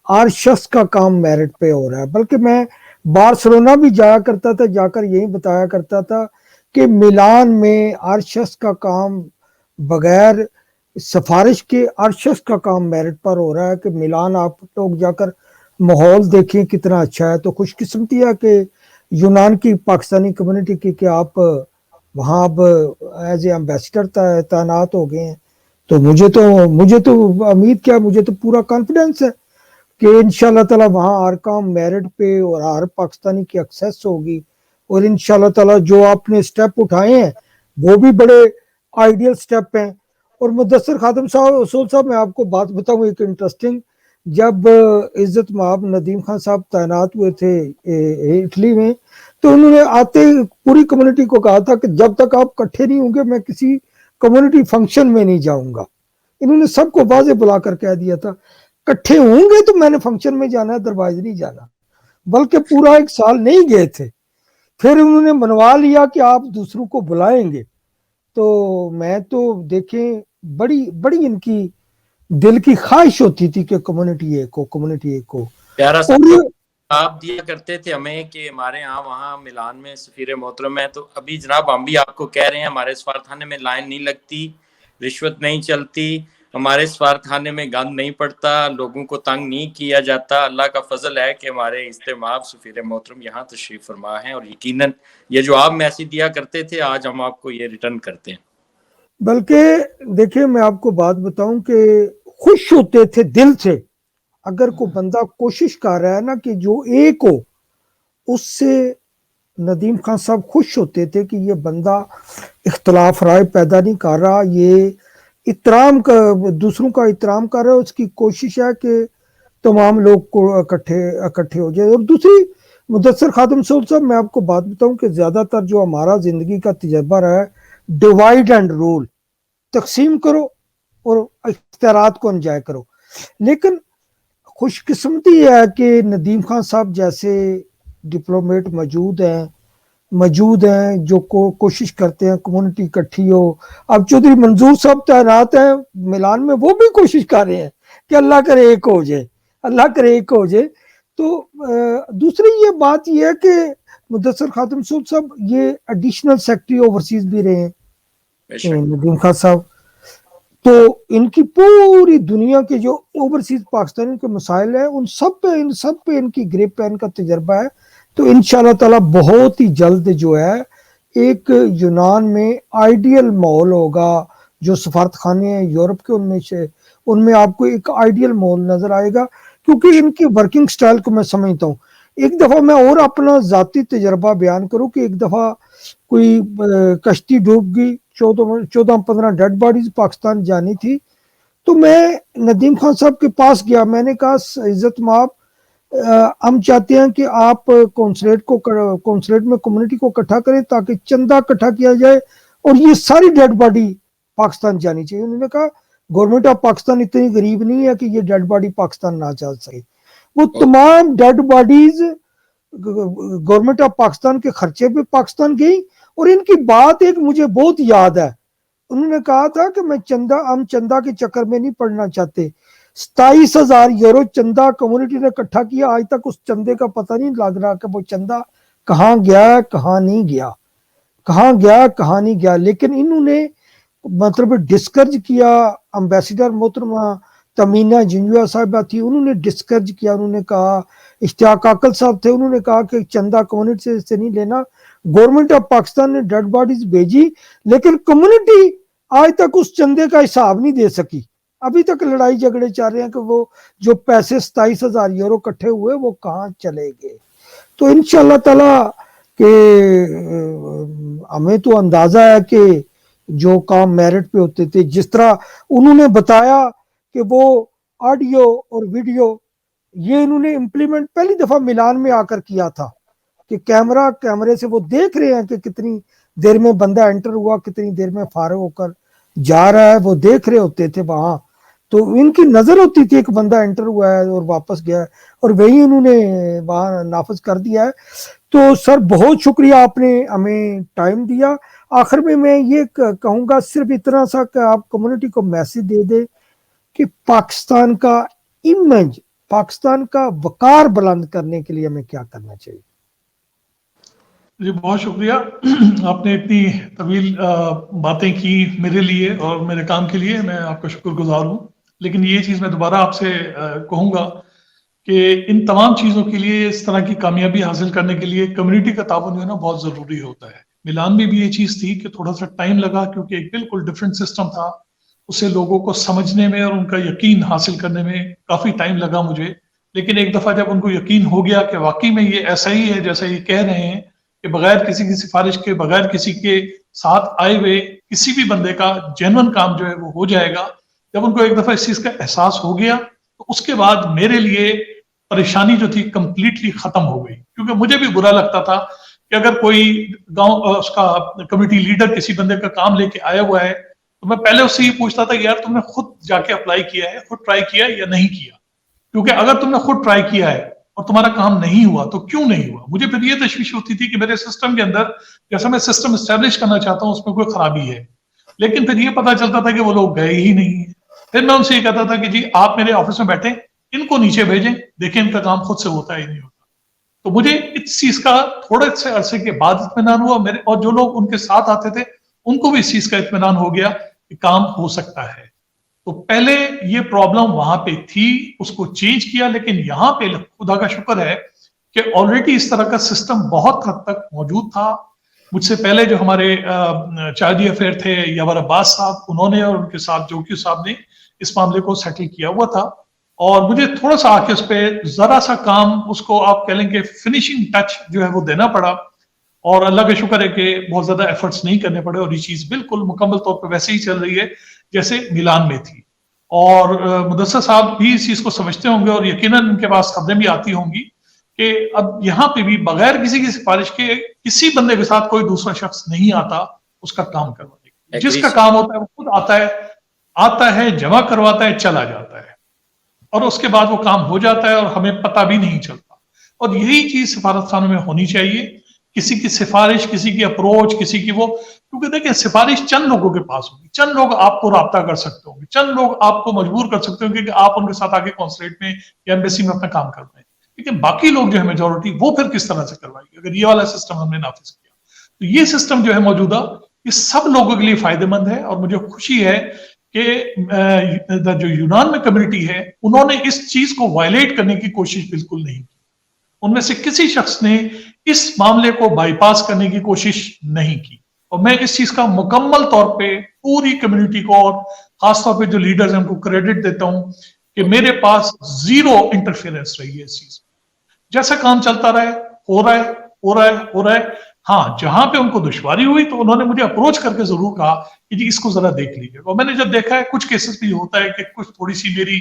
ہر شخص کا کام میرٹ پہ ہو رہا ہے. بلکہ میں بارسلونا بھی جایا کرتا تھا, جا کر یہی بتایا کرتا تھا کہ میلان میں ہر شخص کا کام بغیر سفارش کے ہر شخص کا کام میرٹ پر ہو رہا ہے. کہ میلان آپ لوگ جا کر ماحول دیکھیں کتنا اچھا ہے. تو خوش قسمتی ہے کہ یونان کی پاکستانی کمیونٹی کی کہ آپ وہاں اب ایز اے ایمبیسڈر تعینات ہو گئے ہیں. تو مجھے تو امید کیا, مجھے تو پورا کانفیڈنس ہے کہ انشاءاللہ تعالی وہاں ہر کام میرٹ پہ اور ہر پاکستانی کی ایکسیس ہوگی. اور انشاءاللہ تعالی جو آپ نے سٹیپ اٹھائے ہیں وہ بھی بڑے آئیڈیل سٹیپ ہیں. اور مدثر خادم صاحب, اصول صاحب, میں آپ کو بات بتاؤں ایک انٹرسٹنگ, جب عزت مآب ندیم خان صاحب تعینات ہوئے تھے اٹلی میں تو انہوں نے آتے پوری کمیونٹی کو کہا تھا کہ جب تک آپ کٹھے نہیں ہوں گے میں کسی کمیونٹی فنکشن میں نہیں جاؤں گا. انہوں نے سب کو واضح بلا کر کہہ دیا تھا کٹھے ہوں گے تو میں نے فنکشن میں جانا ہے, ادروائز نہیں جانا. بلکہ پورا 1 سال نہیں گئے تھے, پھر انہوں نے منوا لیا کہ آپ دوسروں کو بلائیں گے. تو میں تو دیکھیں بڑی ان کی دل کی خواہش ہوتی تھی کہ کمیونٹی ایک ہو.
پیارا
اور
صاحب آپ دیا کرتے تھے ہمیں کہ ہمارے ہاں وہاں میلان میں سفیر محترم ہے, تو ابھی جناب ہم بھی آپ کو کہہ رہے ہیں ہمارے سفارتخانے میں لائن نہیں لگتی, رشوت نہیں چلتی, ہمارے سفارتخانے میں گند نہیں پڑتا, لوگوں کو تنگ نہیں کیا جاتا. اللہ کا فضل ہے کہ ہمارے اجتماع سفیر محترم یہاں تشریف فرما ہیں, اور یقیناً یہ جو آپ میسیج دیا کرتے تھے آج ہم آپ کو یہ ریٹرن کرتے ہیں.
بلکہ دیکھیں میں آپ کو بات بتاؤں کہ خوش ہوتے تھے دل سے. اگر کوئی بندہ کوشش کر رہا ہے نا کہ جو ایک ہو, اس سے ندیم خان صاحب خوش ہوتے تھے کہ یہ بندہ اختلاف رائے پیدا نہیں کر رہا, یہ احترام کا دوسروں کا احترام کر رہا ہے. اس کی کوشش ہے کہ تمام لوگ کو اکٹھے ہو جائے. اور دوسری مدثر خادم صاحب, میں آپ کو بات بتاؤں کہ زیادہ تر جو ہمارا زندگی کا تجربہ رہا ہے ڈیوائڈ اینڈ رول, تقسیم کرو اور اختیارات کو انجوائے کرو. لیکن خوش قسمتی ہے کہ ندیم خان صاحب جیسے ڈپلومیٹ موجود ہیں جو کوشش کرتے ہیں کمیونٹی اکٹھی ہو. اب چودھری منظور صاحب تعینات ہیں میلان میں, وہ بھی کوشش کر رہے ہیں کہ اللہ کرے ایک ہو جائے. تو دوسری یہ بات یہ ہے کہ مدثر خاتم صاحب یہ ایڈیشنل سیکرٹری اوورسیز بھی رہے ہیں ندیم خان صاحب, تو ان کی پوری دنیا کے جو اوورسیز پاکستانی کے مسائل ہیں ان سب پہ ان کی گریپ ہے, ان کا تجربہ ہے. تو انشاءاللہ تعالی بہت ہی جلد جو ہے ایک یونان میں آئیڈیل ماحول ہوگا. جو سفارتخانے ہیں یورپ کے ان میں آپ کو ایک آئیڈیل ماحول نظر آئے گا, کیونکہ ان کی ورکنگ سٹائل کو میں سمجھتا ہوں. ایک دفعہ میں اور اپنا ذاتی تجربہ بیان کروں کہ ایک دفعہ کوئی کشتی ڈوب گئی, 14-15 ڈیڈ باڈیز پاکستان جانی تھی. تو میں ندیم خان صاحب کے پاس گیا, میں نے کہا عزت مآب ہم چاہتے ہیں کہ آپ کونسلیٹ میں کمیونٹی کو اکٹھا کریں تاکہ چندہ اکٹھا کیا جائے اور یہ ساری ڈیڈ باڈی پاکستان جانی چاہیے. انہوں نے کہا گورنمنٹ آف پاکستان اتنی غریب نہیں ہے کہ یہ ڈیڈ باڈی پاکستان نہ چل سکے. وہ تمام dead bodies government of Pakistan کے خرچے پہ پاکستان گئی. اور ان کی بات ایک مجھے بہت یاد ہے, انہوں نے کہا تھا کہ ہم چندہ کے چکر میں نہیں پڑنا چاہتے. 27,000 یورو چندہ کمیونٹی نے اکٹھا کیا, آج تک اس چندے کا پتہ نہیں لگ رہا کہ وہ چندہ کہاں گیا کہاں نہیں گیا. کہاں گیا کہاں نہیں گیا. لیکن انہوں نے مطلب ڈسکرج کیا. امبیسڈر محترمہ تمینہ جنجویا صاحبہ تھی, انہوں نے ڈسکرج کیا. انہوں نے کہا, اشتیاق عاقل صاحب تھے, انہوں نے کہا کہ چندہ کمیونٹی سے نہیں لینا. گورنمنٹ آف پاکستان نے ڈیڈ باڈیز بھیجی, لیکن کمیونٹی آج تک اس چندے کا حساب نہیں دے سکی. ابھی تک لڑائی جھگڑے چل رہے ہیں کہ وہ جو پیسے 27,000 یورو کٹھے ہوئے وہ کہاں چلے گئے. تو انشاءاللہ تعالی کہ ہمیں تو اندازہ ہے کہ جو کام میرٹ پہ ہوتے تھے, جس طرح انہوں نے بتایا کہ وہ آڈیو اور ویڈیو یہ انہوں نے امپلیمنٹ پہلی دفعہ ملان میں آ کر کیا تھا کہ کیمرے سے وہ دیکھ رہے ہیں کہ کتنی دیر میں بندہ انٹر ہوا, کتنی دیر میں فارغ ہو کر جا رہا ہے, وہ دیکھ رہے ہوتے تھے وہاں. تو ان کی نظر ہوتی تھی ایک بندہ انٹر ہوا ہے اور واپس گیا ہے, اور وہی انہوں نے وہاں نافذ کر دیا ہے. تو سر بہت شکریہ, آپ نے ہمیں ٹائم دیا. آخر میں یہ کہوں گا صرف اتنا سا کہ آپ کمیونٹی کو میسج دے دیں کہ پاکستان کا امیج, پاکستان کا وقار بلند کرنے کے لیے ہمیں کیا کرنا چاہیے.
جی بہت شکریہ, آپ نے اتنی طویل باتیں کی میرے لیے اور میرے کام کے لیے, میں آپ کا شکر گزار ہوں. لیکن یہ چیز میں دوبارہ آپ سے کہوں گا کہ ان تمام چیزوں کے لیے, اس طرح کی کامیابی حاصل کرنے کے لیے کمیونٹی کا تعاون جو ہے نا بہت ضروری ہوتا ہے. ملان میں بھی یہ چیز تھی کہ تھوڑا سا ٹائم لگا, کیونکہ ایک بالکل ڈفرینٹ سسٹم تھا, اسے لوگوں کو سمجھنے میں اور ان کا یقین حاصل کرنے میں کافی ٹائم لگا مجھے. لیکن ایک دفعہ جب ان کو یقین ہو گیا کہ واقعی میں یہ ایسا ہی ہے جیسا یہ کہہ رہے ہیں, کہ بغیر کسی کی سفارش کے, بغیر کسی کے ساتھ آئے ہوئے کسی بھی بندے کا جینون کام جو ہے وہ ہو جائے گا, جب ان کو ایک دفعہ اس چیز کا احساس ہو گیا تو اس کے بعد میرے لیے پریشانی جو تھی کمپلیٹلی ختم ہو گئی. کیونکہ مجھے بھی برا لگتا تھا کہ اگر کوئی گاؤں اس کا کمیٹی لیڈر کسی بندے کا کام لے کے آیا ہوا ہے تو میں پہلے اس سے یہ پوچھتا تھا کہ یار تم نے خود جا کے اپلائی کیا ہے, خود ٹرائی کیا یا نہیں کیا. کیونکہ اگر تم نے خود ٹرائی کیا ہے اور تمہارا کام نہیں ہوا تو کیوں نہیں ہوا. مجھے پھر یہ تشویش ہوتی تھی کہ میرے سسٹم کے اندر جیسا میں سسٹم اسٹیبلش کرنا چاہتا ہوں اس میں کوئی خرابی ہے. لیکن پھر یہ پتا چلتا تھا کہ وہ لوگ گئے ہی نہیں ہیں. پھر میں ان سے یہ کہتا تھا کہ جی آپ میرے آفس میں بیٹھیں, ان کو نیچے بھیجیں, دیکھیں ان کا کام خود سے ہوتا ہے نہیں ہوتا. تو مجھے اس چیز کا تھوڑے سے عرصے کے بعد اطمینان ہوا میرے, اور جو لوگ ان کے ساتھ آتے تھے ان کو بھی اس چیز کا اطمینان ہو گیا کہ کام ہو سکتا ہے. تو پہلے یہ پرابلم وہاں پہ تھی, اس کو چینج کیا. لیکن یہاں پہ خدا کا شکر ہے کہ آلریڈی اس طرح کا سسٹم بہت حد تک موجود تھا. مجھ سے پہلے جو ہمارے چارجی افیئر تھے یاور عباس صاحب, انہوں نے اور ان کے ساتھ جوکیو صاحب نے اس معاملے کو سیٹل کیا ہوا تھا. اور مجھے تھوڑا سا آ کے اس پہ ذرا سا کام, اس کو آپ کہہ لیں کہ فنیشنگ ٹچ جو ہے وہ دینا پڑا. اور اللہ کا شکر ہے کہ بہت زیادہ ایفرٹس نہیں کرنے پڑے, اور یہ چیز بالکل مکمل طور پہ ویسے ہی چل رہی ہے جیسے ملان میں تھی. اور مدثر صاحب بھی اس چیز کو سمجھتے ہوں گے, اور یقیناً ان کے پاس خبریں بھی آتی ہوں گی کہ اب یہاں پہ بھی بغیر کسی کی سفارش کے کسی بندے کے ساتھ کوئی دوسرا شخص نہیں آتا اس کا کام کروانے. جس کا کام ہوتا ہے وہ خود آتا ہے, جمع کرواتا ہے, چلا جاتا ہے, اور اس کے بعد وہ کام ہو جاتا ہے اور ہمیں پتہ بھی نہیں چلتا. اور یہی چیز سفارت خانوں میں ہونی چاہیے. کسی کی سفارش, کسی کی اپروچ, کسی کی وہ, کیونکہ دیکھیں سفارش چند لوگوں کے پاس ہوگی, چند لوگ آپ کو رابطہ کر سکتے ہوں گے, چند لوگ آپ کو مجبور کر سکتے ہوں گے کہ آپ ان کے ساتھ آگے کونسلیٹ میں یا ایمبیسی میں اپنا کام کر رہے ہیں. لیکن باقی لوگ جو ہے میجورٹی, وہ پھر کس طرح سے کروائے گی اگر یہ والا سسٹم ہم نے نافذ کیا. تو یہ سسٹم جو ہے موجودہ یہ سب لوگوں کے لیے فائدہ مند ہے. اور مجھے خوشی ہے کہ جو یونان میں کمیونٹی ہے انہوں نے اس چیز کو وائلیٹ کرنے کی کوشش بالکل نہیں کی. ان میں سے کسی شخص نے اس معاملے کو بائی پاس کرنے کی کوشش نہیں کی. اور میں اس چیز کا مکمل طور پہ پوری کمیونٹی کو اور خاص طور پہ جو لیڈرز ہیں ان کو کریڈٹ دیتا ہوں کہ میرے پاس زیرو انٹرفیئرنس رہی ہے اس چیز میں. جیسا کام چلتا رہے, ہو رہا ہے. ہاں جہاں پہ ان کو دشواری ہوئی تو انہوں نے مجھے اپروچ کر کے ضرور کہا کہ جی اس کو ذرا دیکھ لیجیے. اور میں نے جب دیکھا ہے کچھ کیسز بھی ہوتا ہے کہ کچھ تھوڑی سی میری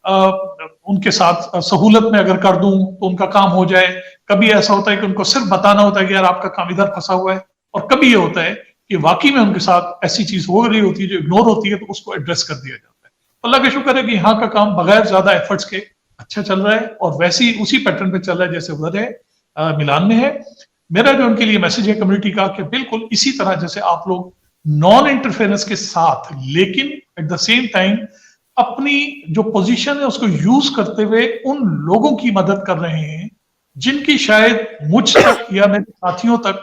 ان کے ساتھ سہولت میں اگر کر دوں تو ان کا کام ہو جائے. کبھی ایسا ہوتا ہے کہ ان کو صرف بتانا ہوتا ہے کہ یار آپ کا کام ادھر پھنسا ہوا ہے, اور کبھی یہ ہوتا ہے کہ واقعی میں ان کے ساتھ ایسی چیز ہو رہی ہوتی ہے جو اگنور ہوتی ہے تو اس کو ایڈریس کر دیا جاتا ہے. اللہ کا شکر ہے کہ یہاں کا کام بغیر زیادہ ایفرٹس کے اچھا چل رہا ہے, اور ویسے ہی اسی پیٹرن پہ چل رہا ہے جیسے ادھر ہے ملان میں ہے. میرا جو ان کے لیے میسج ہے کمیونٹی کا کہ بالکل اسی طرح جیسے آپ لوگ نان انٹرفیئرنس کے ساتھ لیکن ایٹ دا سیم ٹائم اپنی جو پوزیشن ہے اس کو یوز کرتے ہوئے ان لوگوں کی مدد کر رہے ہیں جن کی شاید مجھ تک یا میرے ساتھیوں تک